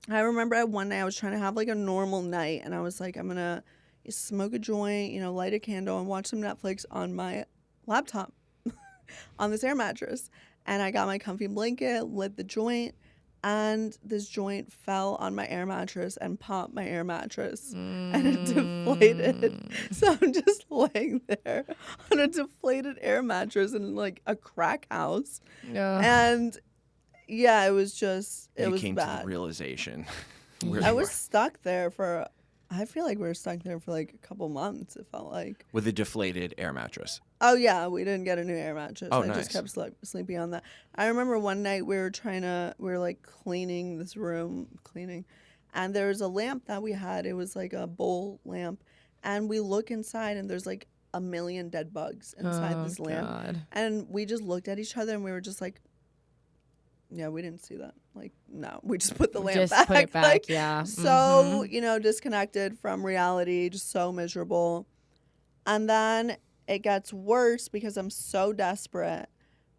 Speaker 1: I remember one night I was trying to have like a normal night, and I was like, I'm going to smoke a joint, light a candle and watch some Netflix on my laptop on this air mattress. and I got my comfy blanket, lit the joint, and this joint fell on my air mattress and popped my air mattress, and it deflated. So I'm just laying there on a deflated air mattress in like a crack house, and yeah, it was just it was
Speaker 2: came
Speaker 1: bad.
Speaker 2: to the realization.
Speaker 1: I was stuck there for. I feel like we were stuck there for like a couple months. It felt like
Speaker 2: with a deflated air mattress.
Speaker 1: Oh yeah, we didn't get a new air mattress.
Speaker 2: Oh,
Speaker 1: I
Speaker 2: nice.
Speaker 1: just kept sleeping on that. I remember one night we were like cleaning this room, and there was a lamp that we had. It was like a bowl lamp, and we look inside, and there's like a million dead bugs inside this lamp.
Speaker 3: God.
Speaker 1: And we just looked at each other, and we were just like, yeah, we didn't see that. Like, no, we just put the lamp back.
Speaker 3: Put it back,
Speaker 1: like,
Speaker 3: yeah.
Speaker 1: So, disconnected from reality, just so miserable. And then it gets worse because I'm so desperate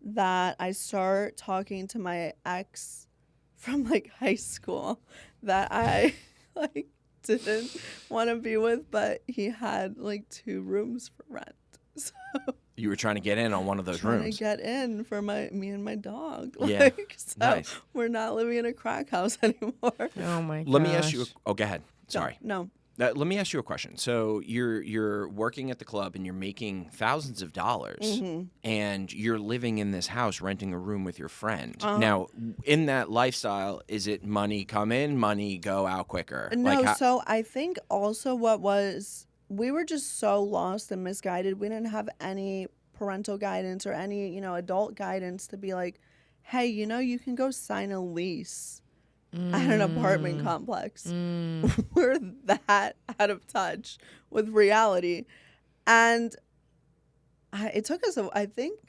Speaker 1: that I start talking to my ex from like high school that I like didn't want to be with, but he had like 2 rooms for rent. So
Speaker 2: you were trying to get in on one of those rooms.
Speaker 1: Trying to get in for me and my dog.
Speaker 2: Yeah,
Speaker 1: so
Speaker 2: nice.
Speaker 1: We're not living in a crack house anymore.
Speaker 3: Oh my god.
Speaker 2: Let me ask you. Go ahead. Sorry.
Speaker 1: No.
Speaker 2: Let me ask you a question. So you're working at the club and you're making thousands of dollars, and you're living in this house, renting a room with your friend. Now, in that lifestyle, is it money come in, money go out quicker?
Speaker 1: No. So I think also we were just so lost and misguided. We didn't have any parental guidance or any, adult guidance to be like, hey, you can go sign a lease at an apartment complex. We're that out of touch with reality. And it took us, I think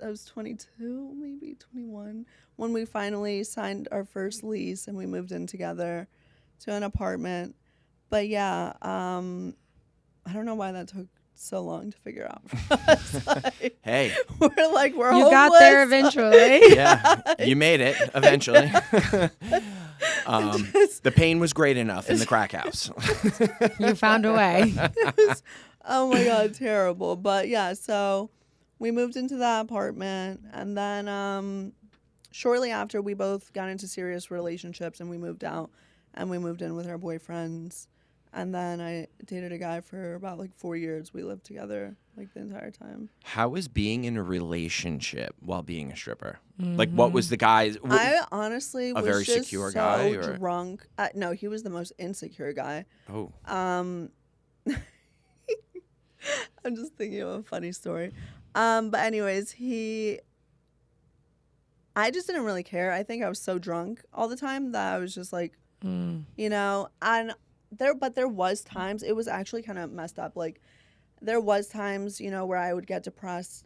Speaker 1: I was 22, maybe 21, when we finally signed our first lease and we moved in together to an apartment. But yeah, I don't know why that took so long to figure out for us. Like,
Speaker 2: hey,
Speaker 1: we're
Speaker 3: you
Speaker 1: homeless.
Speaker 3: got there eventually.
Speaker 2: Yeah, you made it eventually. The pain was great enough in the crack house.
Speaker 3: You found a way.
Speaker 1: Oh my god, terrible. But yeah, so we moved into that apartment, and then shortly after we both got into serious relationships, and we moved out and we moved in with our boyfriends. And then I dated a guy for about like 4 years. We lived together like the entire time.
Speaker 2: How is being in a relationship while being a stripper? Like, what was the guy's?
Speaker 1: I honestly was
Speaker 2: very
Speaker 1: just
Speaker 2: secure
Speaker 1: so
Speaker 2: guy, or?
Speaker 1: drunk. No, he was the most insecure guy.
Speaker 2: Oh.
Speaker 1: I'm just thinking of a funny story. But anyways, I just didn't really care. I think I was so drunk all the time that I was just like, and there was times, it was actually kind of messed up. Like, there was times, where I would get depressed,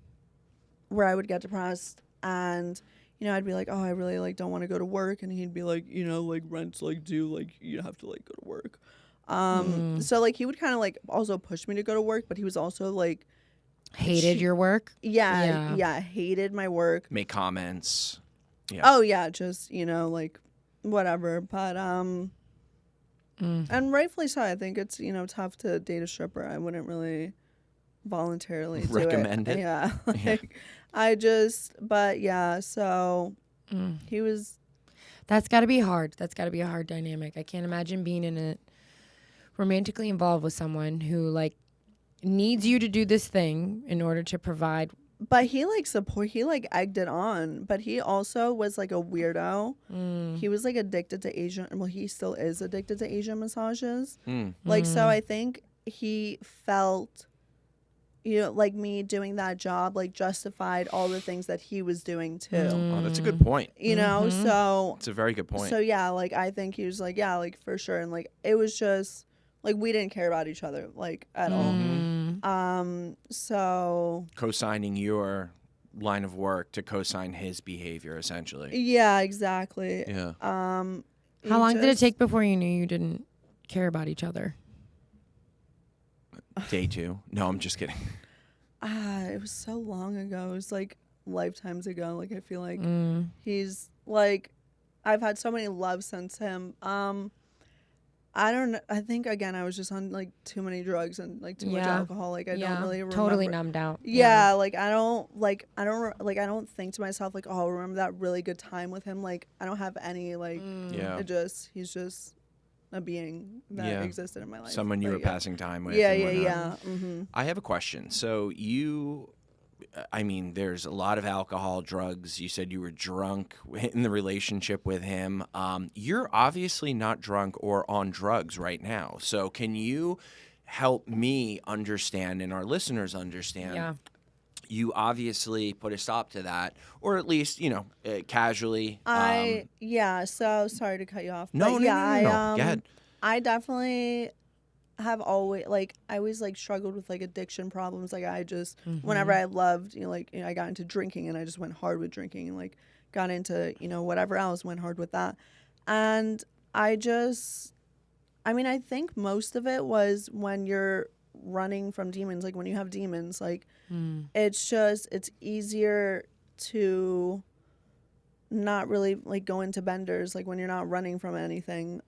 Speaker 1: and, I'd be like, oh, I really, like, don't want to go to work. And he'd be like, like, rent's, like, due, like, you have to, like, go to work. So, like, he would kind of, like, also push me to go to work, but he was also, like...
Speaker 3: Hated your work?
Speaker 1: Yeah, hated my work.
Speaker 2: Make comments. Yeah.
Speaker 1: Oh, yeah, just, like, whatever. But, and rightfully so. I think it's, tough to date a stripper. I wouldn't really voluntarily
Speaker 2: recommend it.
Speaker 1: Yeah. But yeah, so he was.
Speaker 3: That's got to be hard. That's got to be a hard dynamic. I can't imagine being in it romantically involved with someone who like needs you to do this thing in order to provide.
Speaker 1: But he egged it on. But he also was like a weirdo. He was like addicted to Asian. Well, he still is addicted to Asian massages. Like, so I think he felt, like me doing that job, like justified all the things that he was doing too.
Speaker 2: Oh, that's a good point.
Speaker 1: So.
Speaker 2: It's a very good point.
Speaker 1: So yeah, like I think he was like, yeah, like for sure. And like, it was just like, we didn't care about each other like at all. So
Speaker 2: co-signing your line of work to co-sign his behavior, essentially.
Speaker 1: Yeah, exactly.
Speaker 2: Yeah.
Speaker 3: How long did it take before you knew you didn't care about each other?
Speaker 2: Day 2. No, I'm just kidding.
Speaker 1: It was so long ago. It was like lifetimes ago. Like, I feel like he's like, I've had so many loves since him. I don't know. I think again, I was just on like too many drugs and like too much alcohol. Like I don't really remember.
Speaker 3: Totally numbed out.
Speaker 1: Yeah, like I don't think to myself like, oh, remember that really good time with him. Like I don't have any like. He's just a being that existed in my life.
Speaker 2: Someone you were passing time with.
Speaker 1: Yeah. Mm-hmm.
Speaker 2: I have a question. So there's a lot of alcohol, drugs. You said you were drunk in the relationship with him. You're obviously not drunk or on drugs right now. So can you help me understand and our listeners understand?
Speaker 3: Yeah.
Speaker 2: You obviously put a stop to that, or at least, casually.
Speaker 1: So sorry to cut you off.
Speaker 2: No. Go ahead.
Speaker 1: I definitely have always struggled with like addiction problems. Like I just whenever I loved, I got into drinking and I just went hard with drinking and like got into, whatever else, went hard with that. And I think most of it was when you're running from demons, like when you have demons, like it's easier to not really like go into benders, like when you're not running from anything.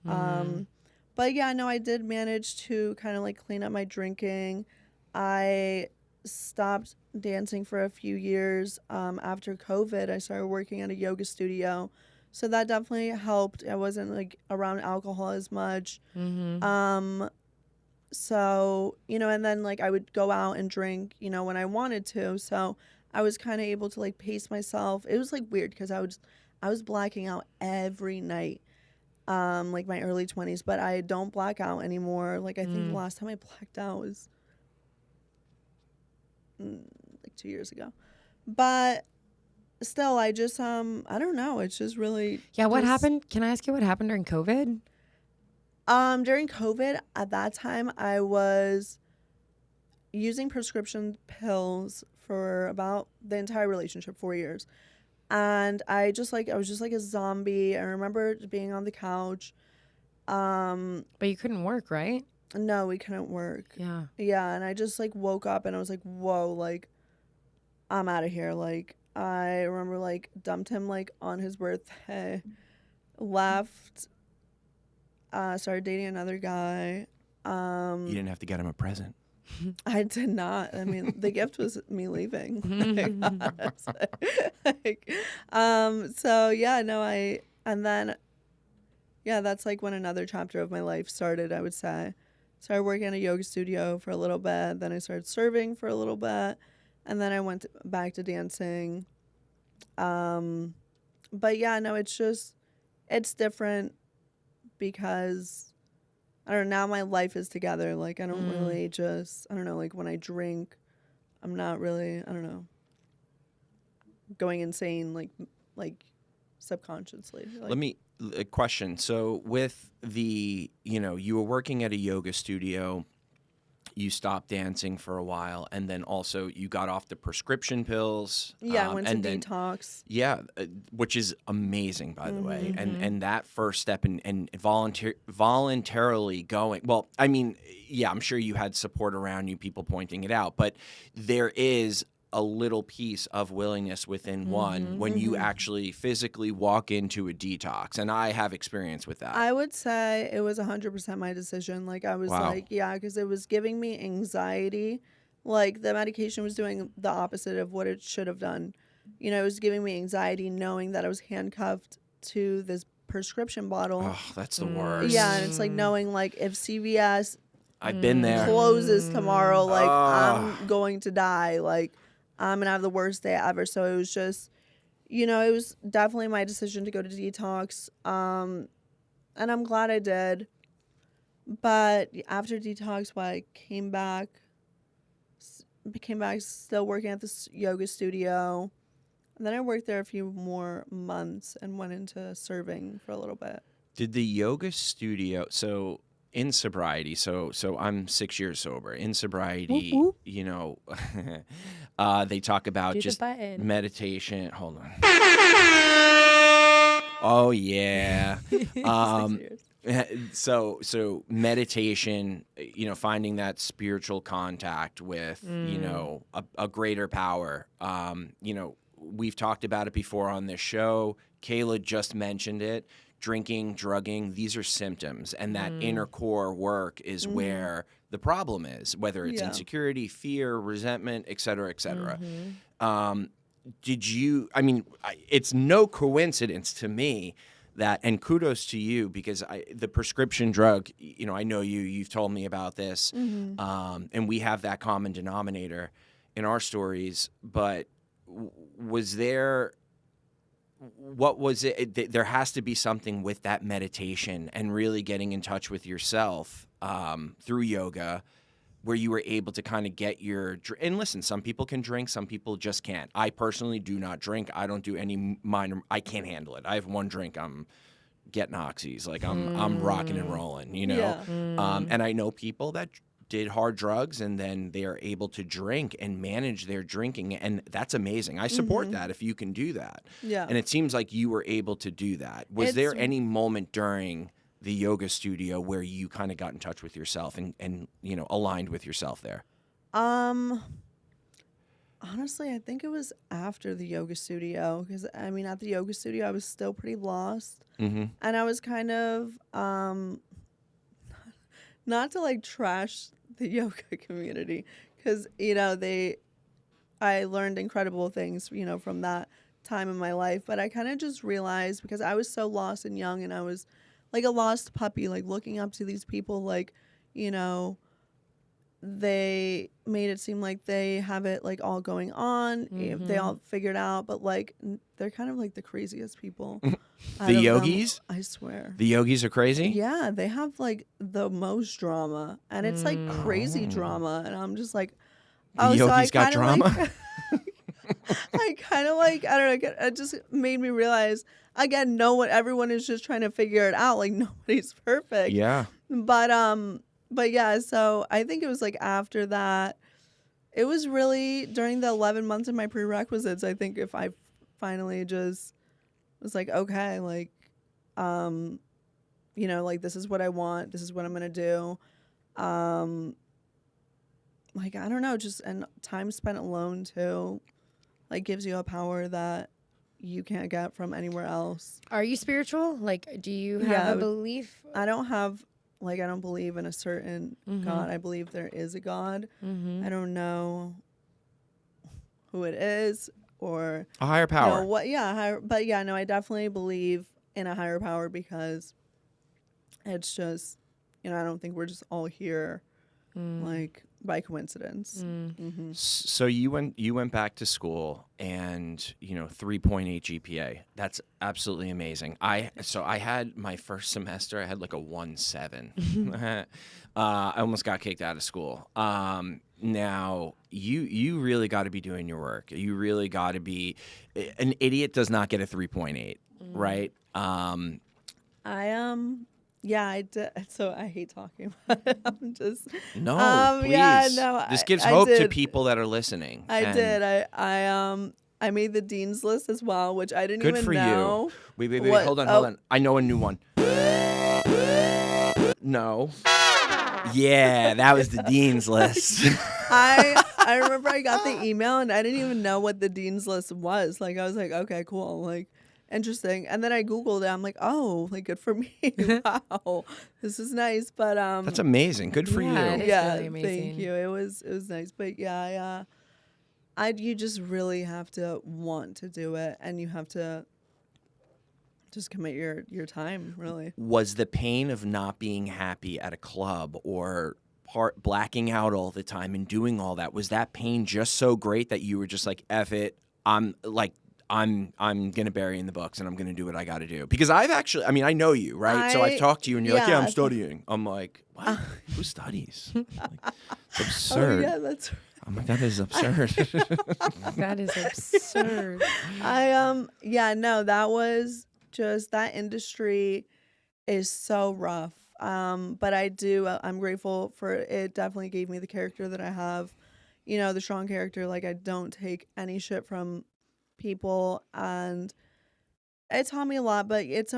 Speaker 1: But yeah, no, I did manage to kind of like clean up my drinking. I stopped dancing for a few years. After COVID, I started working at a yoga studio. So that definitely helped. I wasn't like around alcohol as much. So, and then like I would go out and drink, when I wanted to. So I was kind of able to like pace myself. It was like weird because I was blacking out every night. Like my early 20s, but I don't black out anymore. Like I think the last time I blacked out was like 2 years ago. But still, I just I don't know. It's just really
Speaker 3: what happened? Can I ask you what happened during COVID?
Speaker 1: During COVID, at that time, I was using prescription pills for about the entire relationship, 4 years. And I was just like a zombie. I remember being on the couch.
Speaker 3: But you couldn't work, right?
Speaker 1: No, we couldn't work.
Speaker 3: Yeah.
Speaker 1: Yeah, and I just like woke up and I was like, whoa, like I'm out of here. Like I remember like dumped him like on his birthday, left, started dating another guy.
Speaker 2: You didn't have to get him a present.
Speaker 1: I did not. I mean, the gift was me leaving. So yeah, no, that's like when another chapter of my life started, I would say. Started working at a yoga studio for a little bit. Then I started serving for a little bit. And then I went back to dancing. But yeah, no, it's different because I don't know, now my life is together. Like, I don't really I don't know, like when I drink, I'm not really, I don't know, going insane, like subconsciously. Like,
Speaker 2: A question. So with you were working at a yoga studio, you stopped dancing for a while, and then also you got off the prescription pills.
Speaker 1: Yeah, I went to detox.
Speaker 2: Yeah, which is amazing, by the way. And that first step in voluntarily going. Well, I mean, yeah, I'm sure you had support around you, people pointing it out, but there is a little piece of willingness within one when you actually physically walk into a detox. And I have experience with that.
Speaker 1: I would say it was 100% my decision. Like I was like, yeah, because it was giving me anxiety. Like the medication was doing the opposite of what it should have done. It was giving me anxiety knowing that I was handcuffed to this prescription bottle.
Speaker 2: Oh, that's the worst.
Speaker 1: Yeah, and it's like knowing like if CVS
Speaker 2: I've been there.
Speaker 1: Closes tomorrow, like I'm going to die. Like I'm gonna have the worst day ever. So it was just, it was definitely my decision to go to detox. And I'm glad I did. But after detox, I came back still working at this yoga studio. And then I worked there a few more months and went into serving for a little bit.
Speaker 2: Did the yoga studio, so in sobriety, so I'm 6 years sober. In sobriety,
Speaker 3: whoop, whoop.
Speaker 2: They talk about
Speaker 3: Do
Speaker 2: just
Speaker 3: the button.
Speaker 2: meditation. Hold on. Oh yeah.
Speaker 1: 6 years.
Speaker 2: So meditation, finding that spiritual contact with, a greater power. we've talked about it before on this show. Kayla just mentioned it. Drinking, drugging, these are symptoms. And that inner core work is where the problem is, whether it's insecurity, fear, resentment, et cetera, et cetera. It's no coincidence to me that, and kudos to you, because the prescription drug, I know you've told me about this, and we have that common denominator in our stories, but what was it? There has to be something with that meditation and really getting in touch with yourself through yoga, where you were able to kind of get and listen, some people can drink, some people just can't. I personally do not drink. I don't do any minor, I can't handle it. I have one drink, I'm getting oxys. Like I'm rocking and rolling, and I know people that did hard drugs and then they are able to drink and manage their drinking, and that's amazing. I support that if you can do that. Yeah. And it seems like you were able to do that. Was there any moment during the yoga studio where you kind of got in touch with yourself and aligned with yourself there?
Speaker 1: Honestly, I think it was after the yoga studio, because at the yoga studio I was still pretty lost, and I was kind of not to like trash the yoga community, because I learned incredible things from that time in my life, but I kind of just realized, because I was so lost and young, and I was like a lost puppy, like looking up to these people, like they made it seem like they have it like all going on, they all figured out, but like they're kind of like the craziest people.
Speaker 2: The yogis?
Speaker 1: I swear.
Speaker 2: The yogis are crazy?
Speaker 1: Yeah, they have like the most drama, and it's like crazy drama, and I'm just like,
Speaker 2: the yogis got drama?
Speaker 1: I kind of like, I don't know, it just made me realize, again, everyone is just trying to figure it out, like nobody's perfect.
Speaker 2: Yeah.
Speaker 1: But yeah, so I think it was like after that, it was really during the 11 months of my prerequisites, I think, if I finally just was like, okay, like, like this is what I want, this is what I'm going to do. Like, I don't know, and time spent alone too, like gives you a power that you can't get from anywhere else.
Speaker 3: Are you spiritual? Like, do you have a belief?
Speaker 1: I don't believe in a certain God. I believe there is a God. I don't know who it is, or
Speaker 2: a higher power.
Speaker 1: I definitely believe in a higher power, because it's just, I don't think we're just all here like by coincidence.
Speaker 2: So you went back to school, and 3.8 GPA. That's absolutely amazing. I had my first semester, I had like a 1.7. I almost got kicked out of school. Now you really got to be doing your work. You really got to be. An idiot does not get a 3.8, right?
Speaker 1: Yeah, I did. So I hate talking about it. I'm just
Speaker 2: please.
Speaker 1: Yeah, no.
Speaker 2: This gives hope to people that are listening.
Speaker 1: I made the dean's list as well, which I didn't even know.
Speaker 2: Good for you. Wait. Hold on. I know a new one. No. Yeah, that was the dean's list.
Speaker 1: I remember I got the email and I didn't even know what the dean's list was. Like, I was like, okay, cool. Like, interesting. And then I Googled it. I'm like, oh, like, good for me. Wow, this is nice. But
Speaker 2: that's amazing. Good for you.
Speaker 3: It is really amazing.
Speaker 1: Thank you. It was nice. But yeah, you just really have to want to do it, and you have to just commit your time, really.
Speaker 2: Was the pain of not being happy at a club or blacking out all the time and doing all that, was that pain just so great that you were just like, F it, I'm gonna bury in the books and I'm gonna do what I gotta do? Because I've actually, I know you, right? So I've talked to you and you're like, yeah, I'm studying. I'm like, what? Who studies? Like, it's absurd.
Speaker 1: Oh, yeah, that's right.
Speaker 2: I'm like, that is absurd.
Speaker 3: That is absurd.
Speaker 1: That was just, that industry is so rough. But I'm grateful for it. It definitely gave me the character that I have, the strong character. Like, I don't take any shit from people, and it taught me a lot, but it's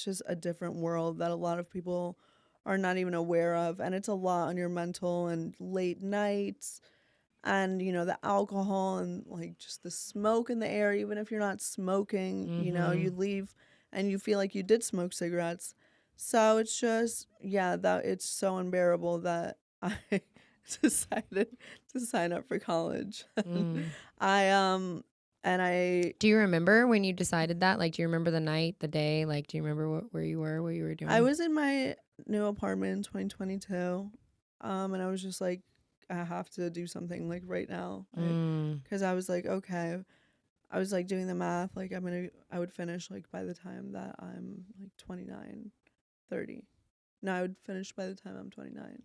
Speaker 1: just a different world that a lot of people are not even aware of, and it's a lot on your mental, and late nights, And, the alcohol and like just the smoke in the air, even if you're not smoking, you leave and you feel like you did smoke cigarettes. So it's just, that it's so unbearable that I decided to sign up for college. I
Speaker 3: Do you remember when you decided that? Like, do you remember the night, the day? Like, do you remember where you were, what you were doing?
Speaker 1: I was in my new apartment in 2022, and I was just like, I have to do something like right now, because I was like, okay, I was like doing the math, like I would finish like by the time that I'm like 29, 30. No, I would finish by the time I'm 29.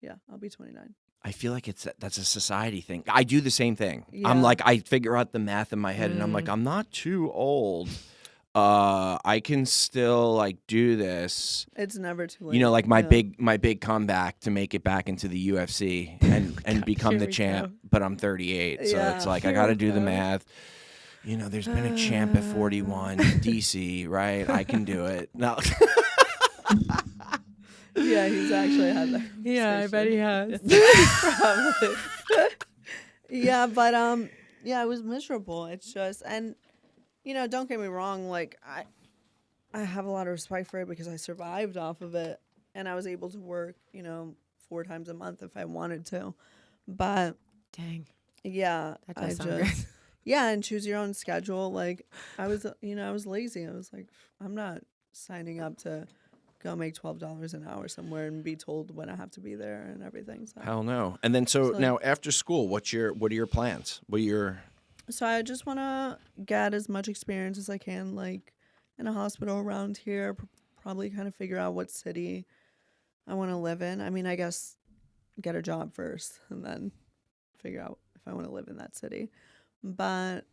Speaker 1: Yeah, I'll be 29.
Speaker 2: I feel like that's a society thing. I do the same thing.
Speaker 1: Yeah.
Speaker 2: I'm like, I figure out the math in my head, and I'm like, I'm not too old. I can still like do this.
Speaker 1: It's never too late.
Speaker 2: Like my big comeback to make it back into the UFC and become the champ. But I'm 38, so it's like I got to do the math. There's been a champ at 41, DC, right? I can do it. No.
Speaker 1: Yeah, he's actually had that.
Speaker 3: Yeah, I bet he has.
Speaker 1: Probably. Yeah, but it was miserable. It's just, and don't get me wrong, like I have a lot of respect for it because I survived off of it and I was able to work, 4 times a month if I wanted to. But
Speaker 3: dang.
Speaker 1: Yeah,
Speaker 3: that does sound good.
Speaker 1: Yeah, and choose your own schedule. Like I was, I was lazy. I was like, I'm not signing up to go make $12 an hour somewhere and be told when I have to be there and everything. So.
Speaker 2: Hell no. And then so now after school, what are your plans?
Speaker 1: So I just want to get as much experience as I can, like in a hospital around here. Probably kind of figure out what city I want to live in. I mean, I guess get a job first and then figure out if I want to live in that city. But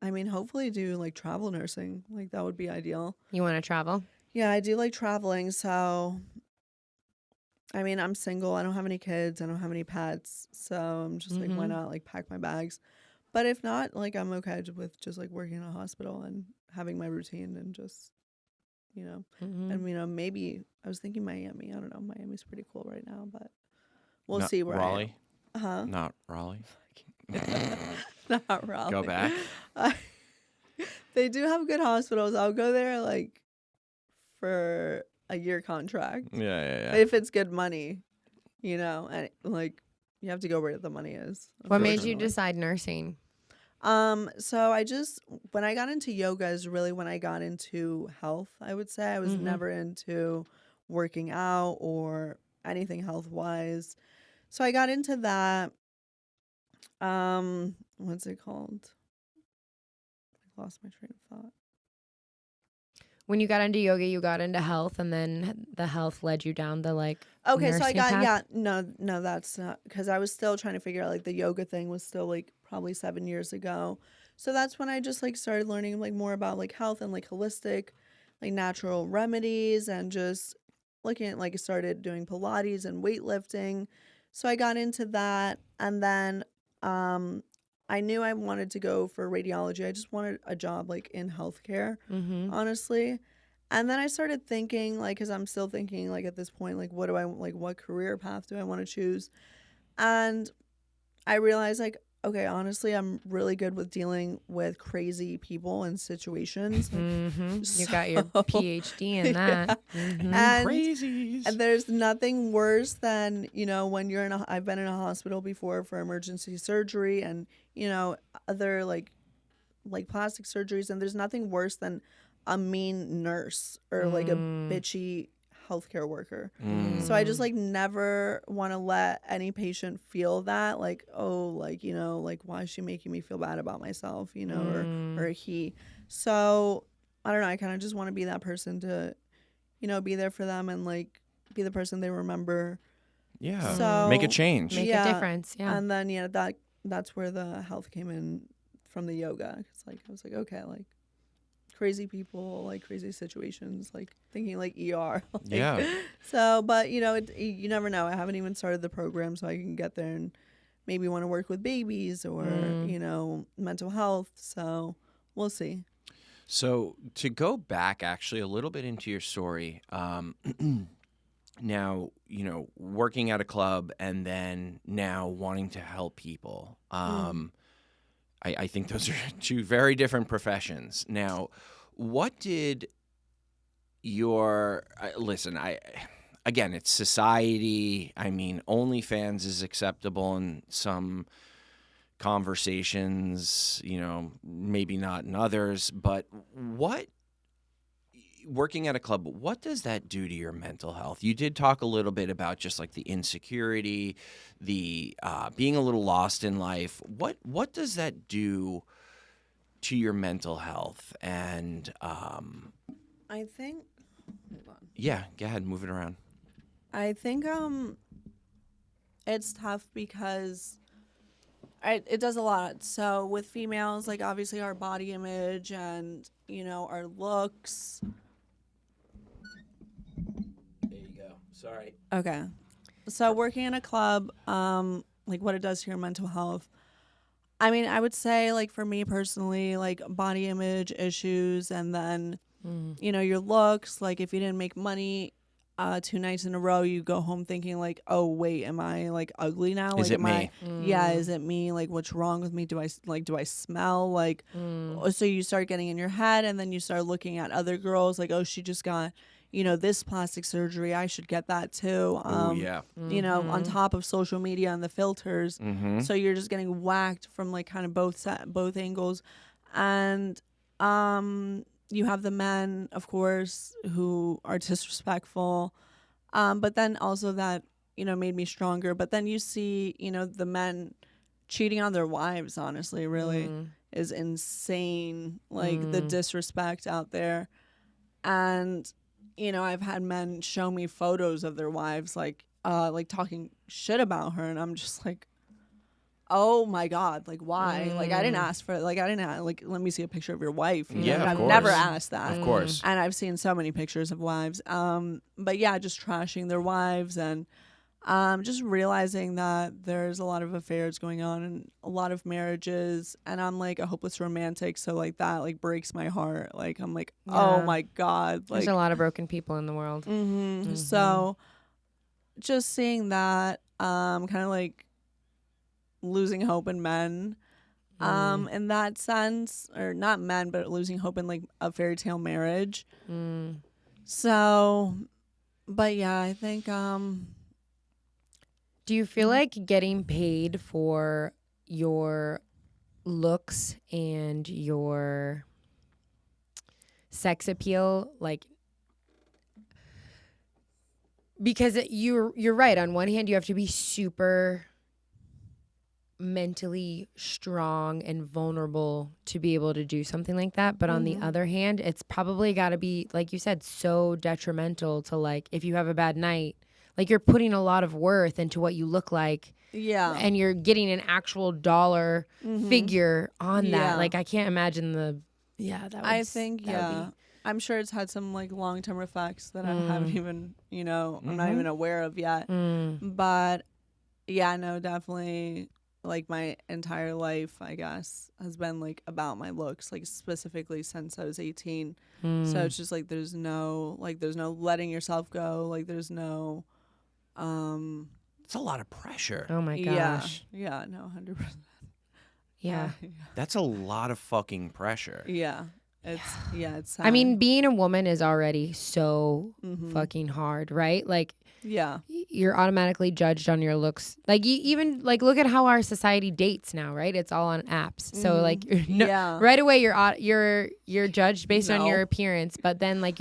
Speaker 1: I mean, hopefully do like travel nursing. Like that would be ideal.
Speaker 3: You want to travel?
Speaker 1: Yeah, I do like traveling. So, I mean, I'm single. I don't have any kids. I don't have any pets. So I'm just like, why not like pack my bags? But if not, like I'm okay with just like working in a hospital and having my routine and just, and maybe I was thinking Miami. I don't know. Miami's pretty cool right now, but we'll see where
Speaker 2: Raleigh?
Speaker 1: I am. Uh-huh.
Speaker 2: Not Raleigh.
Speaker 1: Not Raleigh.
Speaker 2: Go back.
Speaker 1: They do have good hospitals. I'll go there like for a year contract.
Speaker 2: Yeah.
Speaker 1: If it's good money, and like you have to go where the money is.
Speaker 3: What made you decide nursing?
Speaker 1: So when I got into yoga is really when I got into health, I would say. I was never into working out or anything health wise. So I got into that. What's it called? I lost my train of thought.
Speaker 3: When you got into yoga, you got into health, and then the health led you down the like.
Speaker 1: Okay, so I got
Speaker 3: path?
Speaker 1: no, that's not because I was still trying to figure out like the yoga thing was still like probably 7 years ago. So that's when I just like started learning like more about like health and like holistic, like natural remedies and just looking at like started doing Pilates and weightlifting. So I got into that, and then I knew I wanted to go for radiology. I just wanted a job like in healthcare, honestly. And then I started thinking like, cause I'm still thinking like at this point, like what career path do I want to choose? And I realized like, okay, honestly, I'm really good with dealing with crazy people and situations.
Speaker 3: You got your PhD in that.
Speaker 1: And
Speaker 2: Crazies.
Speaker 1: And there's nothing worse than, when you're I've been in a hospital before for emergency surgery and, other like plastic surgeries. And there's nothing worse than a mean nurse or like a bitchy healthcare worker. So I just like never want to let any patient feel that like, oh, like, like why is she making me feel bad about myself, or he. So I don't know. I kind of just want to be that person to, be there for them and like be the person they remember.
Speaker 2: Yeah.
Speaker 1: So
Speaker 2: make a change.
Speaker 3: Make a difference. Yeah.
Speaker 1: And then that's where the health came in from the yoga. It's like I was like, okay, like crazy people, like crazy situations, like thinking like ER.
Speaker 2: Yeah.
Speaker 1: So, but you never know. I haven't even started the program, so I can get there and maybe want to work with babies or mental health. So we'll see.
Speaker 2: So to go back actually a little bit into your story, now, working at a club and then now wanting to help people. I think those are two very different professions. Now, what did your listen? Again, it's society. I mean, OnlyFans is acceptable in some conversations, maybe not in others. But working at a club, what does that do to your mental health? You did talk a little bit about just like the insecurity, the being a little lost in life. What does that do to your mental health? And
Speaker 1: I think, hold on.
Speaker 2: Yeah, go ahead, move it around.
Speaker 1: I think it's tough because it does a lot. So with females, like obviously our body image and our looks.
Speaker 2: There you go. Sorry.
Speaker 1: Okay. So working in a club, like what it does to your mental health. I mean, I would say like for me personally, like body image issues and then, your looks, like if you didn't make money 2 nights in a row, you go home thinking like, oh wait, am I like ugly now? Like,
Speaker 2: Is it me?
Speaker 1: Yeah, is it me? Like, what's wrong with me? Do I smell like? So you start getting in your head, and then you start looking at other girls like, oh, she just got, this plastic surgery. I should get that too.
Speaker 2: Oh yeah.
Speaker 1: On top of social media and the filters, so you're just getting whacked from like kind of both angles, and you have the men, of course, who are disrespectful, but then also that, made me stronger. But then you see, the men cheating on their wives, honestly, really is insane. Like the disrespect out there. And, I've had men show me photos of their wives, like talking shit about her. And I'm just like, oh my God, like why? Like I didn't ask for it. Like I didn't like, let me see a picture of your wife.
Speaker 2: Yeah,
Speaker 1: I've
Speaker 2: course.
Speaker 1: never asked that.
Speaker 2: Of course.
Speaker 1: And I've seen so many pictures of wives. But yeah, just trashing their wives and just realizing that there's a lot of affairs going on and a lot of marriages. And I'm like a hopeless romantic. So like that like breaks my heart. Like I'm like, oh my God. Like
Speaker 3: there's a lot of broken people in the world.
Speaker 1: So just seeing that, kind of like losing hope in men in that sense, or not men, but losing hope in like a fairy tale marriage. So but yeah, I think
Speaker 3: do you feel like getting paid for your looks and your sex appeal, like, because you're right, on one hand you have to be super mentally strong and vulnerable to be able to do something like that, but on the other hand, it's probably got to be, like you said, so detrimental to, like, if you have a bad night, like you're putting a lot of worth into what you look like, and you're getting an actual dollar figure on that. Like I can't imagine I think
Speaker 1: I'm sure it's had some like long-term effects that I haven't even I'm not even aware of yet. But yeah, no, definitely. Like my entire life, I guess, has been like about my looks, like specifically since I was 18. So it's just like there's no letting yourself go. Like there's no
Speaker 2: It's a lot of pressure.
Speaker 3: Oh my gosh.
Speaker 1: Yeah, no, 100%.
Speaker 3: Yeah.
Speaker 2: That's a lot of fucking pressure.
Speaker 1: Yeah. It's sad.
Speaker 3: I mean, being a woman is already so fucking hard, right? Like, you're automatically judged on your looks. Like, you even like look at how our society dates now, right? It's all on apps. So like, right away you're judged based on your appearance. But then like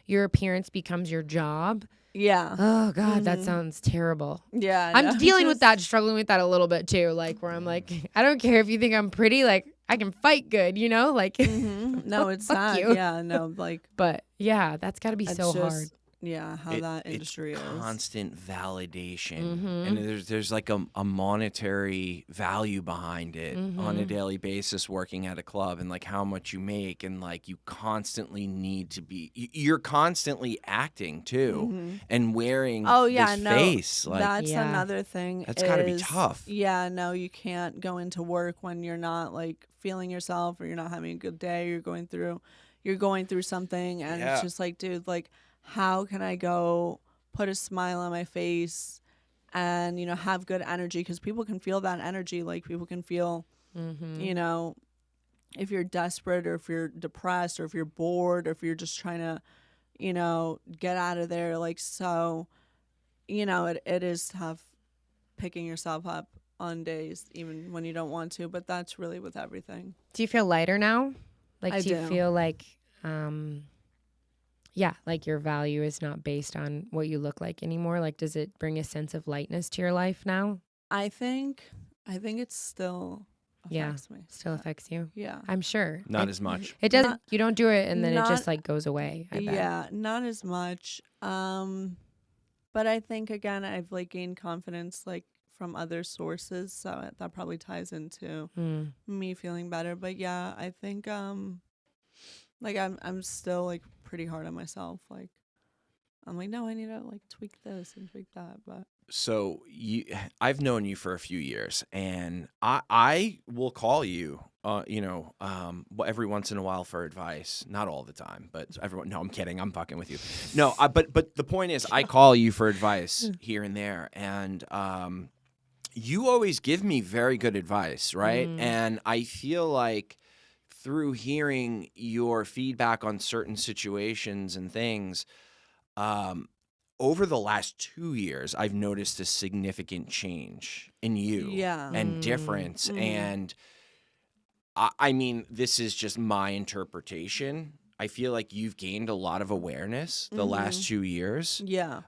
Speaker 3: your appearance becomes your job.
Speaker 1: Yeah.
Speaker 3: Oh God, that sounds terrible.
Speaker 1: Yeah.
Speaker 3: I'm dealing with that, struggling with that a little bit too. Like where I'm like, I don't care if you think I'm pretty. Like I can fight good, like.
Speaker 1: No, it's sad.
Speaker 3: You.
Speaker 1: Yeah, no, like.
Speaker 3: But yeah, that's got to be so hard.
Speaker 1: Yeah, how that industry
Speaker 2: it's
Speaker 1: is.
Speaker 2: Constant validation, and there's like a monetary value behind it on a daily basis. Working at a club and like how much you make, and like you constantly need to be. You're constantly acting too, and wearing this face. Like
Speaker 1: that's another thing.
Speaker 2: That's got to be tough.
Speaker 1: Yeah, no, you can't go into work when you're not like feeling yourself, or you're not having a good day. You're going through something, and it's just like, dude, like. How can I go put a smile on my face and, you know, have good energy, because people can feel that energy. Like, people can feel, you know, if you're desperate or if you're depressed or if you're bored or if you're just trying to, you know, get out of there. Like, so, you know, it is tough picking yourself up on days even when you don't want to, but that's really with everything.
Speaker 3: Do you feel lighter now? Like, do you
Speaker 1: do.
Speaker 3: feel like, like your value is not based on what you look like anymore? Like, does it bring a sense of lightness to your life now?
Speaker 1: I think it still affects me.
Speaker 3: Still affects you.
Speaker 1: Yeah.
Speaker 3: I'm sure.
Speaker 2: Not as much.
Speaker 3: It doesn't. You don't do it, and then it just like goes away. I bet.
Speaker 1: Yeah, not as much. But I think, again, I've like gained confidence like from other sources, so that probably ties into me feeling better. But yeah, I think like I'm still like pretty hard on myself. Like, I'm like, no, I need to like tweak this and tweak that. But
Speaker 2: So I've known you for a few years, and I will call you, every once in a while for advice. Not all the time, but everyone. No, I'm kidding. I'm fucking with you. No, but the point is, I call you for advice here and there, and you always give me very good advice, right? And I feel like through hearing your feedback on certain situations and things, over the last 2 years, I've noticed a significant change in you and difference. And I mean, this is just my interpretation. I feel like you've gained a lot of awareness the last 2 years.
Speaker 1: yeah.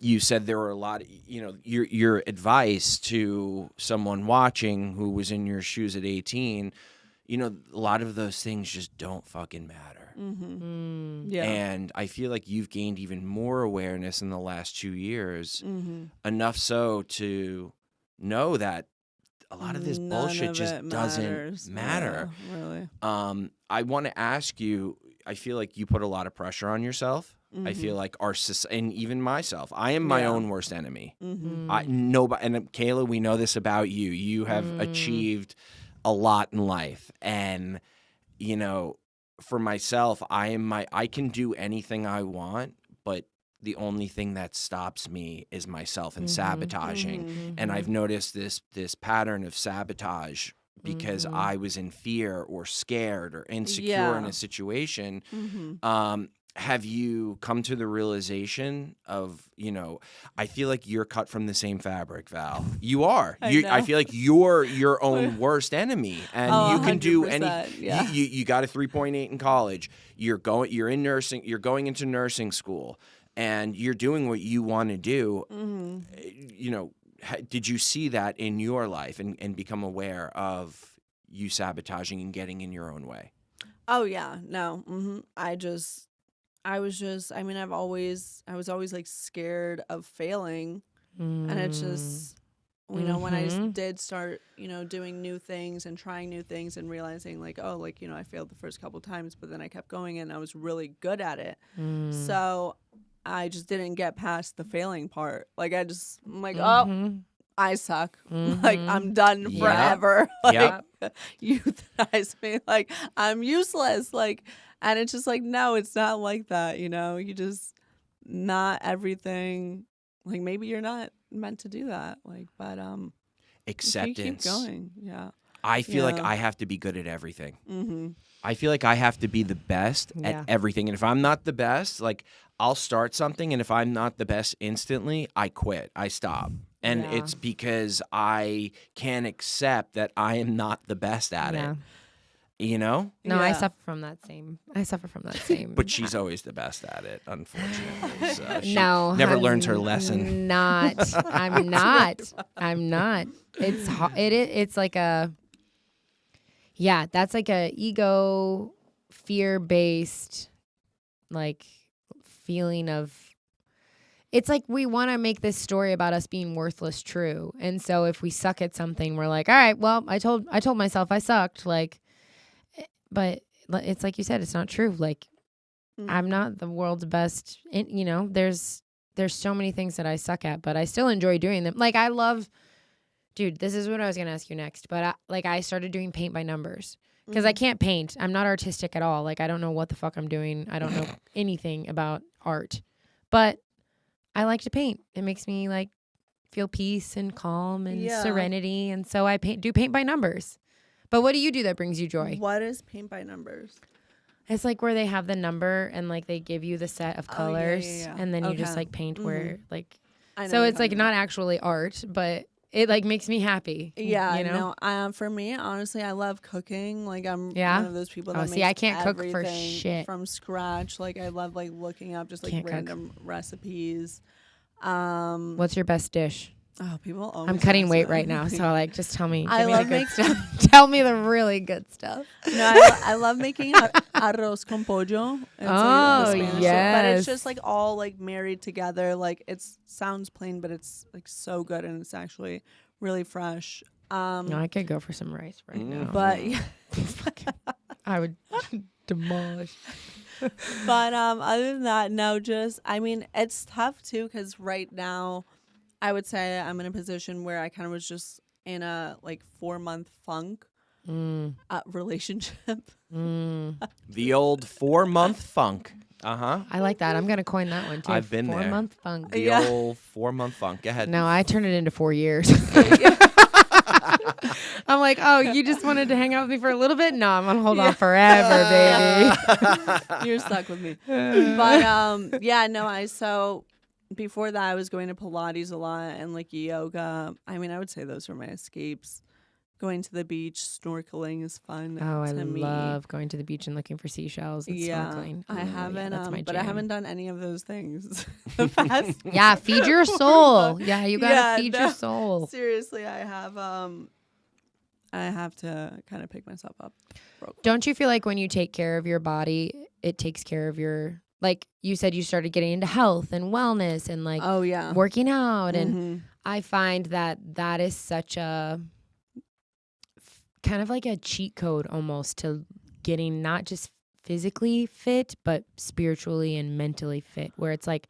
Speaker 2: You said there were a lot of, your advice to someone watching who was in your shoes at 18, a lot of those things just don't fucking matter.
Speaker 1: Yeah.
Speaker 2: And I feel like you've gained even more awareness in the last 2 years, enough so to know that a lot of this bullshit just doesn't matter.
Speaker 1: Yeah, really.
Speaker 2: I want to ask you, I feel like you put a lot of pressure on yourself. I feel like and even myself, I am my own worst enemy. And Kayla, we know this about you. You have achieved a lot in life, and for myself, I can do anything I want, but the only thing that stops me is myself and sabotaging. And I've noticed this pattern of sabotage because I was in fear or scared or insecure in a situation. Have you come to the realization of, I feel like you're cut from the same fabric, Val. You are. I feel like you're your own worst enemy, and you can do anything.
Speaker 1: Yeah.
Speaker 2: You got a 3.8 in college. You're in nursing. You're going into nursing school, and you're doing what you want to do. Did you see that in your life and become aware of you sabotaging and getting in your own way?
Speaker 1: Oh yeah, no. I was always like scared of failing. And it's just, when I did start, doing new things and trying new things and realizing like, I failed the first couple times, but then I kept going and I was really good at it. So I just didn't get past the failing part. Like, I'm like, I suck. Like, I'm done forever. Like, euthanize me. Like, I'm useless. Like, and it's just like, no, it's not like that. You just, not everything. Like, maybe you're not meant to do that. Like, but
Speaker 2: acceptance.
Speaker 1: You keep going. Yeah.
Speaker 2: I feel like I have to be good at everything. I feel like I have to be the best at everything. And if I'm not the best, like, I'll start something, and if I'm not the best instantly, I quit. I stop. And it's because I can't accept that I am not the best at it. No,
Speaker 3: I suffer from that same.
Speaker 2: But she's always the best at it, unfortunately. So she
Speaker 3: no,
Speaker 2: never learns her lesson.
Speaker 3: I'm not. It's like that's like a ego, fear-based, like, feeling of. It's like we want to make this story about us being worthless true, and so if we suck at something, we're like, all right, well, I told myself I sucked, like. But it's like you said, it's not true. Like, I'm not the world's best. There's so many things that I suck at, but I still enjoy doing them. Like, I love, dude, this is what I was going to ask you next. But I started doing paint by numbers because I can't paint. I'm not artistic at all. Like, I don't know what the fuck I'm doing. I don't know anything about art, but I like to paint. It makes me like feel peace and calm and serenity. And so I do paint by numbers. But what do you do that brings you joy?
Speaker 1: What is paint by numbers?
Speaker 3: It's like where they have the number and like they give you the set of colors and then you just like paint where like, so it's like not actually art, but it like makes me happy.
Speaker 1: Yeah,
Speaker 3: you know?
Speaker 1: No, for me, honestly, I love cooking. Like I'm one of those people that makes
Speaker 3: I can't cook for shit
Speaker 1: from scratch. Like I love like looking up just like random recipes.
Speaker 3: What's your best dish?
Speaker 1: Oh, people always
Speaker 3: I'm cutting weight right now, so like just tell me.
Speaker 1: I love
Speaker 3: making stuff. Tell me the really good stuff.
Speaker 1: No, I love making arroz con pollo. It's
Speaker 3: yes.
Speaker 1: But it's just like all like married together. Like it sounds plain, but it's like so good and it's actually really fresh.
Speaker 3: No, I could go for some rice right now.
Speaker 1: But
Speaker 3: I would demolish.
Speaker 1: But other than that, no, just I mean, it's tough too because right now, I would say I'm in a position where I kind of was just in a like 4-month funk relationship.
Speaker 2: The old 4-month funk.
Speaker 3: I like that. I'm gonna coin that one too.
Speaker 2: I've been
Speaker 3: 4-month funk.
Speaker 2: The old 4-month funk. Go ahead.
Speaker 3: No, I turned it into 4 years. I'm like, oh, you just wanted to hang out with me for a little bit? No, I'm gonna hold on forever, baby.
Speaker 1: You're stuck with me. But so before that I was going to Pilates a lot and like yoga. I mean, I would say those were my escapes. Going to the beach, snorkeling is fun.
Speaker 3: Oh, I love going to the beach and looking for seashells and snorkeling.
Speaker 1: I haven't,
Speaker 3: that's my
Speaker 1: but
Speaker 3: jam.
Speaker 1: I haven't done any of those things.
Speaker 3: Yeah, feed your soul. Yeah, you gotta feed your soul.
Speaker 1: Seriously, I have to kind of pick myself up.
Speaker 3: Don't you feel like when you take care of your body, it takes care of your, like you said, you started getting into health and wellness and like working out. And I find that is such a kind of like a cheat code almost to getting not just physically fit, but spiritually and mentally fit, where it's like,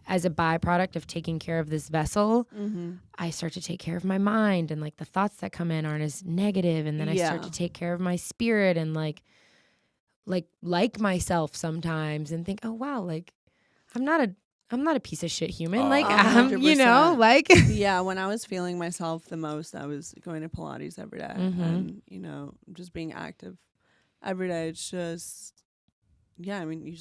Speaker 3: as a byproduct of taking care of this vessel, I start to take care of my mind and like the thoughts that come in aren't as negative. And then I start to take care of my spirit and like myself sometimes and think, oh wow, like I'm not a piece of shit human. Like you know, like
Speaker 1: yeah, when I was feeling myself the most, I was going to Pilates every day and, you know, just being active every day. It's just, I mean,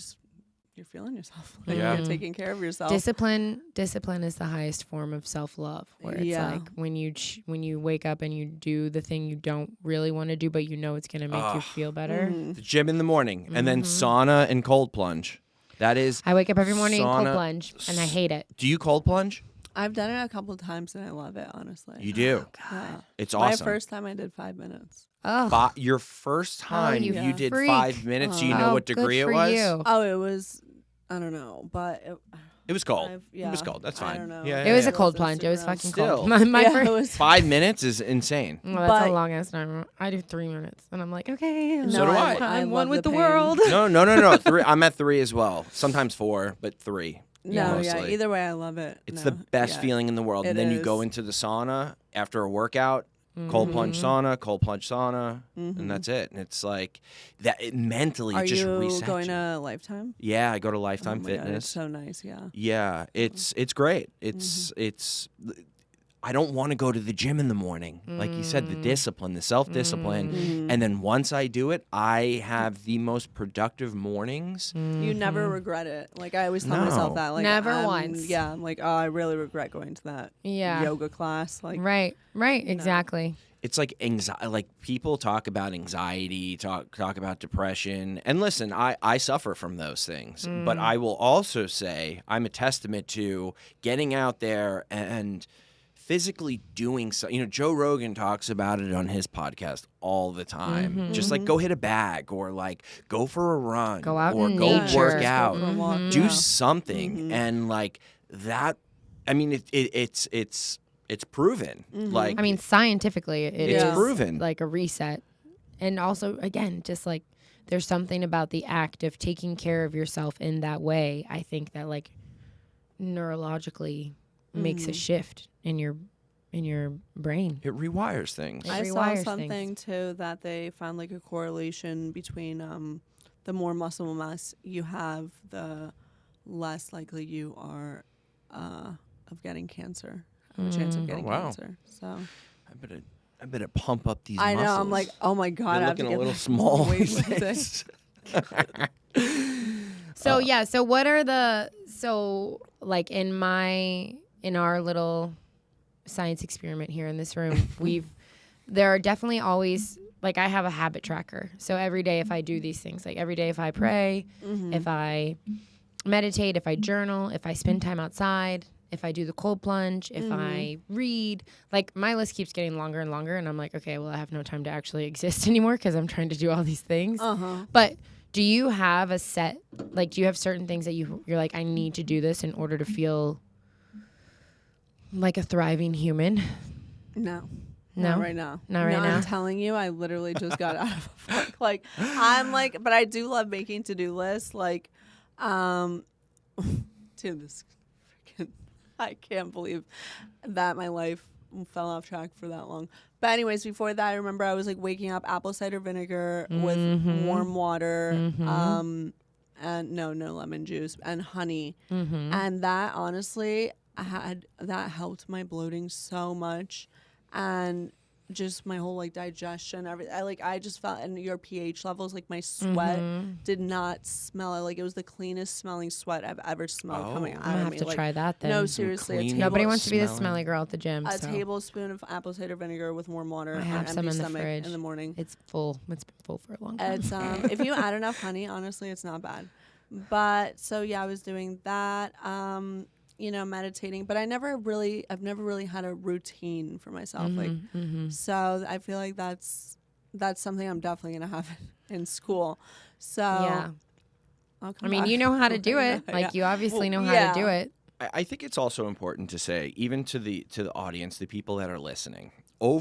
Speaker 1: you're feeling yourself. Like you're taking care of yourself.
Speaker 3: Discipline is the highest form of self-love, where it's like when you wake up and you do the thing you don't really want to do, but you know it's going to make you feel better.
Speaker 2: The gym in the morning and then sauna and cold plunge. That is,
Speaker 3: I wake up every morning and cold plunge, and I hate it.
Speaker 2: Do you cold plunge?
Speaker 1: I've done it a couple of times and I love it, honestly.
Speaker 2: You do?
Speaker 3: Oh, God.
Speaker 2: It's awesome.
Speaker 1: My first time I did 5 minutes.
Speaker 2: Oh. Your first time you did
Speaker 3: freak.
Speaker 2: 5 minutes. Do you know what degree it was?
Speaker 3: You.
Speaker 1: Oh, it was, I don't know, but
Speaker 2: it was cold. It was cold. That's fine.
Speaker 1: I don't know.
Speaker 2: Yeah,
Speaker 3: it was a cold plunge. It was fucking cold.
Speaker 1: My
Speaker 3: first
Speaker 2: 5 minutes is insane.
Speaker 3: Well, that's a long ass time. I do 3 minutes, and I'm like, okay.
Speaker 2: So do I.
Speaker 3: I'm one with the world.
Speaker 2: No. 3. I'm at 3 as well. Sometimes 4, but 3.
Speaker 1: No,
Speaker 2: mostly.
Speaker 1: Either way, I love it.
Speaker 2: It's the best feeling in the world. And then you go into the sauna after a workout. Cold plunge sauna, and that's it. And it's like that. Mentally, it just resets. Are you
Speaker 1: going to Lifetime?
Speaker 2: Yeah, I go to Lifetime Fitness.
Speaker 1: God, it's so nice. Yeah.
Speaker 2: Yeah, it's great. It's. I don't want to go to the gym in the morning, like you said. The discipline, the self-discipline, and then once I do it, I have the most productive mornings.
Speaker 1: You never regret it. Like I always tell myself that. Like
Speaker 3: never once.
Speaker 1: Yeah, I'm like, oh, I really regret going to that yoga class. Like
Speaker 3: right, exactly.
Speaker 2: It's like anxiety. Like people talk about anxiety, talk about depression, and listen, I suffer from those things. But I will also say I'm a testament to getting out there and physically doing so. You know, Joe Rogan talks about it on his podcast all the time. Just like go hit a bag or like go for a run,
Speaker 3: go out
Speaker 2: or
Speaker 3: in
Speaker 2: go
Speaker 3: nature.
Speaker 2: work out, do something, and like that. I mean, it's proven. Like
Speaker 3: I mean, scientifically, it's
Speaker 2: proven.
Speaker 3: Like a reset, and also again, just like there's something about the act of taking care of yourself in that way. I think that like neurologically makes a shift in your brain.
Speaker 2: It rewires things.
Speaker 1: I saw something too that they found like a correlation between the more muscle mass you have, the less likely you are getting cancer. I have a chance of getting cancer. So
Speaker 2: I better pump up these
Speaker 1: I
Speaker 2: muscles.
Speaker 1: know. I'm like, oh my God,
Speaker 2: They're
Speaker 1: I have to
Speaker 2: looking
Speaker 1: get
Speaker 2: a little small.
Speaker 3: So yeah, so what are like in our little science experiment here in this room, there are definitely always, like, I have a habit tracker. So every day if I do these things, like every day if I pray, if I meditate, if I journal, if I spend time outside, if I do the cold plunge, if I read, like my list keeps getting longer and longer, and I'm like, okay, well, I have no time to actually exist anymore because I'm trying to do all these things. But do you have do you have certain things that you're like, I need to do this in order to feel like a thriving human?
Speaker 1: No.
Speaker 3: No?
Speaker 1: Not right now.
Speaker 3: Not right now?
Speaker 1: I'm telling you, I literally just got out of a fuck. Like, I'm like, but I do love making to-do lists. Like, dude, this freaking, I can't believe that my life fell off track for that long. But anyways, before that, I remember I was like waking up apple cider vinegar with warm water, and no lemon juice and honey. And that honestly that helped my bloating so much. And just my whole like digestion, everything. I just felt, and your pH levels, like my sweat did not smell like it was the cleanest smelling sweat I've ever smelled coming out of me.
Speaker 3: I'm gonna have to try that then.
Speaker 1: No, seriously,
Speaker 3: nobody wants to be the smelly girl at the gym.
Speaker 1: A tablespoon of apple cider vinegar with warm water.
Speaker 3: I have some in the fridge
Speaker 1: in the morning.
Speaker 3: It's full. It's been full for a long time.
Speaker 1: It's if you add enough honey, honestly, it's not bad. But so yeah, I was doing that. Meditating, but I've never really had a routine for myself. So I feel like that's something I'm definitely gonna have in school. So
Speaker 3: yeah, I mean, you know how to do it. Like you obviously know how to do it.
Speaker 2: I think it's also important to say, even to the audience, the people that are listening,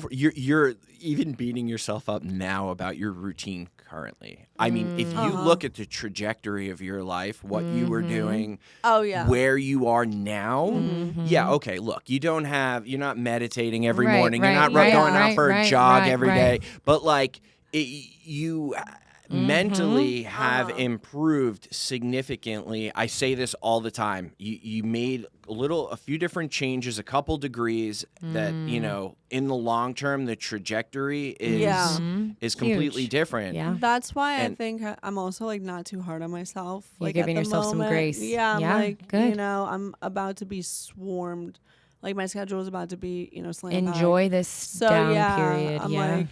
Speaker 2: you're even beating yourself up now about your routine currently. I mean, if you look at the trajectory of your life, what you were doing, where you are now, okay, look, you're not meditating every morning, you're not going out for a jog every day, but like you mentally have improved significantly. I say this all the time. You made a few different changes, a couple degrees that, in the long term, the trajectory is completely different.
Speaker 3: Yeah.
Speaker 1: That's why I think I'm also like not too hard on myself.
Speaker 3: You're
Speaker 1: like
Speaker 3: giving yourself some grace.
Speaker 1: Yeah, I'm like,
Speaker 3: good.
Speaker 1: I'm about to be swarmed. Like my schedule is about to be, slammed.
Speaker 3: Enjoy this down period.
Speaker 1: I'm like,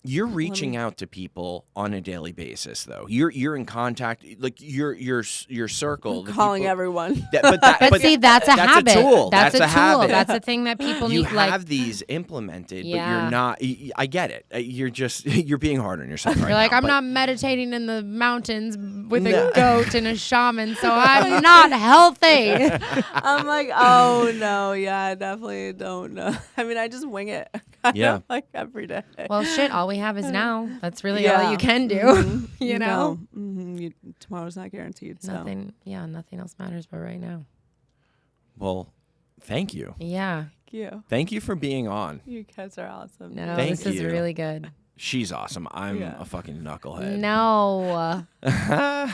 Speaker 2: You're reaching out to people on a daily basis, though. You're in contact, like your circle.
Speaker 1: Calling everyone.
Speaker 3: But see, that's a habit.
Speaker 2: A tool.
Speaker 3: That's a tool.
Speaker 2: habit.
Speaker 3: That's a thing that people need.
Speaker 2: You have these implemented, but you're not. I get it. You're being hard on yourself.
Speaker 3: You're like, I'm not meditating in the mountains with a goat and a shaman, so I'm not healthy.
Speaker 1: I'm like, oh no, yeah, I definitely don't know. I mean, I just wing it. Like every day.
Speaker 3: Well, shit, all we have is now. That's really all you can do. You know?
Speaker 1: Tomorrow's not guaranteed.
Speaker 3: Nothing else matters but right now.
Speaker 2: Well, thank you.
Speaker 3: Yeah.
Speaker 1: Thank you.
Speaker 2: Thank you for being on.
Speaker 1: You guys are awesome.
Speaker 3: No, this is really good.
Speaker 2: She's awesome. I'm a fucking knucklehead.
Speaker 3: No.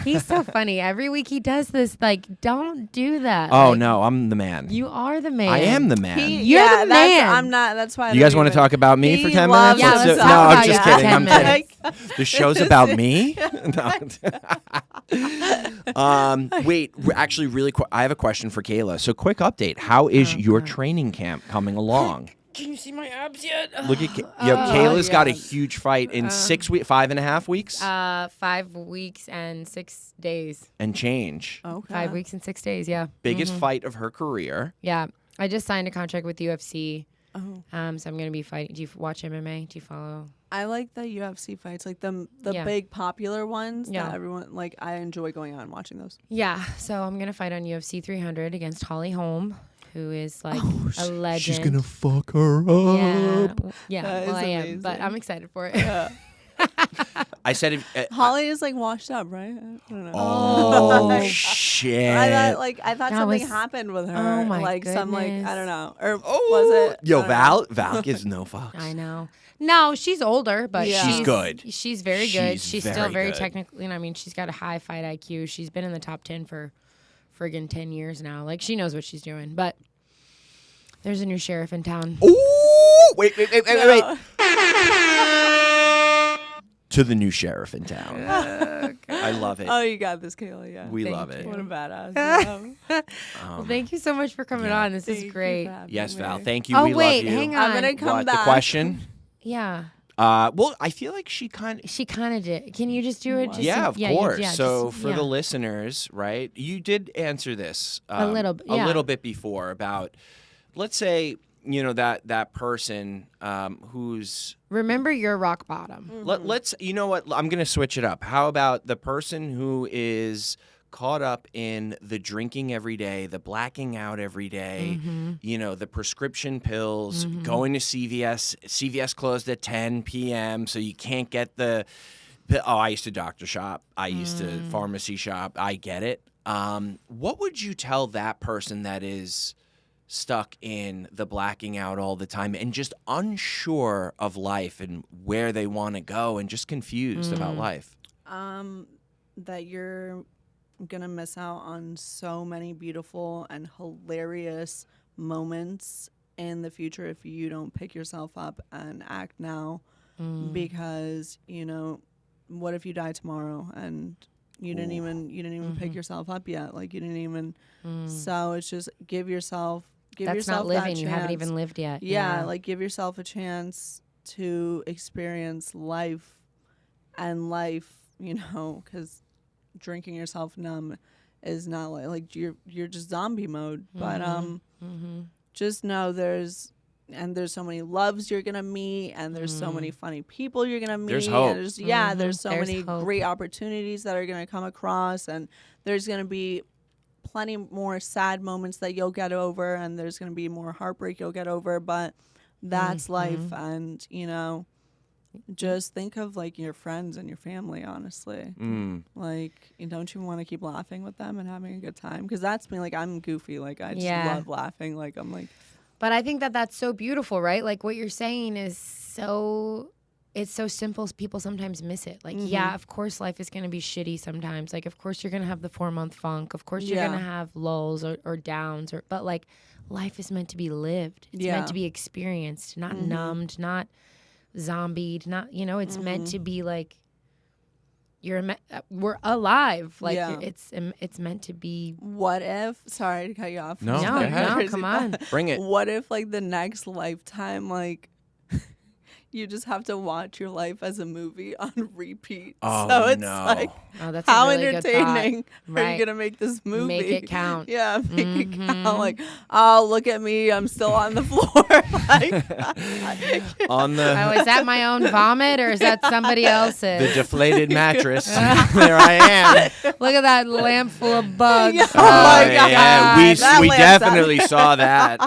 Speaker 3: He's so funny. Every week he does this. Like, don't do that.
Speaker 2: Oh, no. I'm the man.
Speaker 3: You are the man.
Speaker 2: I am the man.
Speaker 3: You're the man.
Speaker 1: I'm not. That's why.
Speaker 2: You guys want to talk about me for 10 minutes?
Speaker 3: Yeah, let's
Speaker 2: no,
Speaker 3: talk
Speaker 2: I'm just kidding. I'm kidding. The show's about me? Wait, actually, really quick. I have a question for Kayla. So, quick update. How is your training camp coming along?
Speaker 3: Can you see my abs yet?
Speaker 2: Look at Kayla's got a huge fight in 6 weeks, 5.5 weeks.
Speaker 3: 5 weeks and 6 days.
Speaker 2: And change.
Speaker 1: Okay.
Speaker 3: 5 weeks and 6 days. Yeah.
Speaker 2: Biggest fight of her career.
Speaker 3: Yeah, I just signed a contract with UFC.
Speaker 1: Oh.
Speaker 3: So I'm gonna be fighting. Do you watch MMA? Do you follow?
Speaker 1: I like the UFC fights, like the big popular ones. That everyone like. I enjoy going out and watching those.
Speaker 3: Yeah. So I'm gonna fight on UFC 300 against Holly Holm, who is like a legend.
Speaker 2: She's gonna fuck her up.
Speaker 3: Yeah. Well, I am, but I'm excited for it. Yeah.
Speaker 2: I said
Speaker 1: Holly is like washed up, right? I don't know.
Speaker 2: Oh shit!
Speaker 1: I thought something happened with her.
Speaker 3: Oh my
Speaker 1: goodness. Some I don't know, or
Speaker 2: was
Speaker 1: it?
Speaker 2: Yo, Val gives no fucks.
Speaker 3: I know. No, she's older, but
Speaker 2: she's good.
Speaker 3: She's very good. She's still very
Speaker 2: good.
Speaker 3: technically. I mean, she's got a high fight IQ. She's been in the top 10 for friggin' 10 years now. Like, she knows what she's doing. But there's a new sheriff in town.
Speaker 2: Ooh, wait. To the new sheriff in town. I love it.
Speaker 1: Oh, you got this, Kayla. Yeah.
Speaker 2: We love it.
Speaker 1: What a badass.
Speaker 3: Well, thank you so much for coming on. This is great.
Speaker 2: Yes, Val. Thank you.
Speaker 3: Oh,
Speaker 2: we
Speaker 3: wait,
Speaker 2: love you.
Speaker 3: hang on.
Speaker 1: I'm going to come
Speaker 2: What,
Speaker 1: back.
Speaker 2: the question?
Speaker 3: Yeah.
Speaker 2: Well, I feel like she kind of
Speaker 3: did. Can you just do it? Just
Speaker 2: yeah, of course.
Speaker 3: Yeah,
Speaker 2: so for the listeners, right? You did answer this
Speaker 3: a little
Speaker 2: bit before about, let's say, that person who's
Speaker 3: remember your rock bottom.
Speaker 2: Let's you know what? I'm gonna switch it up. How about the person who is caught up in the drinking every day, the blacking out every day, the prescription pills, going to CVS. CVS closed at 10 p.m., so you can't get the I used to doctor shop. I used to pharmacy shop. I get it. What would you tell that person that is stuck in the blacking out all the time and just unsure of life and where they want to go and just confused about life?
Speaker 1: That you're gonna miss out on so many beautiful and hilarious moments in the future if you don't pick yourself up and act now. Because what if you die tomorrow and you didn't even pick yourself up yet? Like, you didn't even. So it's just give yourself
Speaker 3: That's not living.
Speaker 1: that
Speaker 3: You haven't
Speaker 1: chance.
Speaker 3: even lived yet.
Speaker 1: Yeah, like give yourself a chance to experience life, because drinking yourself numb is not like you're just zombie mode. But just know there's so many loves you're gonna meet, and there's so many funny people you're gonna meet.
Speaker 2: There's hope.
Speaker 1: And there's so many great opportunities that are gonna come across, and there's gonna be plenty more sad moments that you'll get over, and there's going to be more heartbreak you'll get over, but that's life. And just think of like your friends and your family, honestly. Like, don't you want to keep laughing with them and having a good time? Because that's me. Like, I'm goofy. Like, I just love laughing. Like, I'm like,
Speaker 3: but I think that's so beautiful, right? Like, what you're saying is it's so simple, people sometimes miss it. Like, yeah, of course life is going to be shitty sometimes. Like, of course you're going to have the 4-month funk. Of course you're going to have lulls or downs. But, like, life is meant to be lived. It's meant to be experienced, not numbed, not zombied, not, it's meant to be, like, we're alive. Like, it's meant to be.
Speaker 1: What if, sorry to cut you off.
Speaker 2: No,
Speaker 3: come on.
Speaker 2: Bring it.
Speaker 1: What if, like, the next lifetime, like, you just have to watch your life as a movie on repeat.
Speaker 2: Oh,
Speaker 1: so it's
Speaker 2: no.
Speaker 1: like,
Speaker 3: that's
Speaker 1: how
Speaker 3: a really
Speaker 1: entertaining
Speaker 3: good thought.
Speaker 1: are you going to make this movie?
Speaker 3: Make it count.
Speaker 1: Yeah, make it count. Like, oh, look at me. I'm still on the floor.
Speaker 2: On the
Speaker 3: is that my own vomit or is that somebody else's?
Speaker 2: the deflated mattress. There I am.
Speaker 3: Look at that lamp full of bugs.
Speaker 1: Yeah. Oh my God.
Speaker 2: Yeah,
Speaker 1: That
Speaker 2: we
Speaker 1: lamp's
Speaker 2: definitely saw that.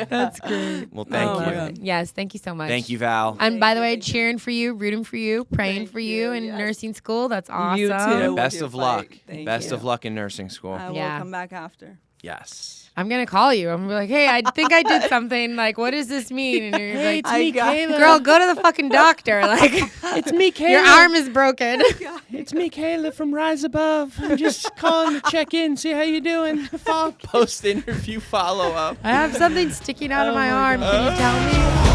Speaker 3: That's great.
Speaker 2: Well, thank
Speaker 1: Oh my
Speaker 2: you.
Speaker 1: God.
Speaker 3: Yes, thank you so much.
Speaker 2: Thank you, Val.
Speaker 3: And by the way, cheering for you, rooting for you, praying for you in nursing school. That's awesome.
Speaker 1: You too.
Speaker 2: And
Speaker 1: with
Speaker 2: best
Speaker 1: your
Speaker 2: of luck.
Speaker 1: fight.
Speaker 2: Best
Speaker 1: Thank
Speaker 2: of luck in nursing school.
Speaker 1: I will come back after.
Speaker 2: Yes.
Speaker 3: I'm going to call you. I'm going to be like, hey, I think I did something. Like, what does this mean? And you're like,
Speaker 2: it's me, Kayla.
Speaker 3: girl, go to the fucking doctor. Like,
Speaker 2: It's me, Kayla.
Speaker 3: your arm is broken.
Speaker 2: It's me, Kayla from Rise Above. I'm just calling to check in, see how you doing. Post-interview follow-up.
Speaker 3: I have something sticking out of my arm. Can you tell me?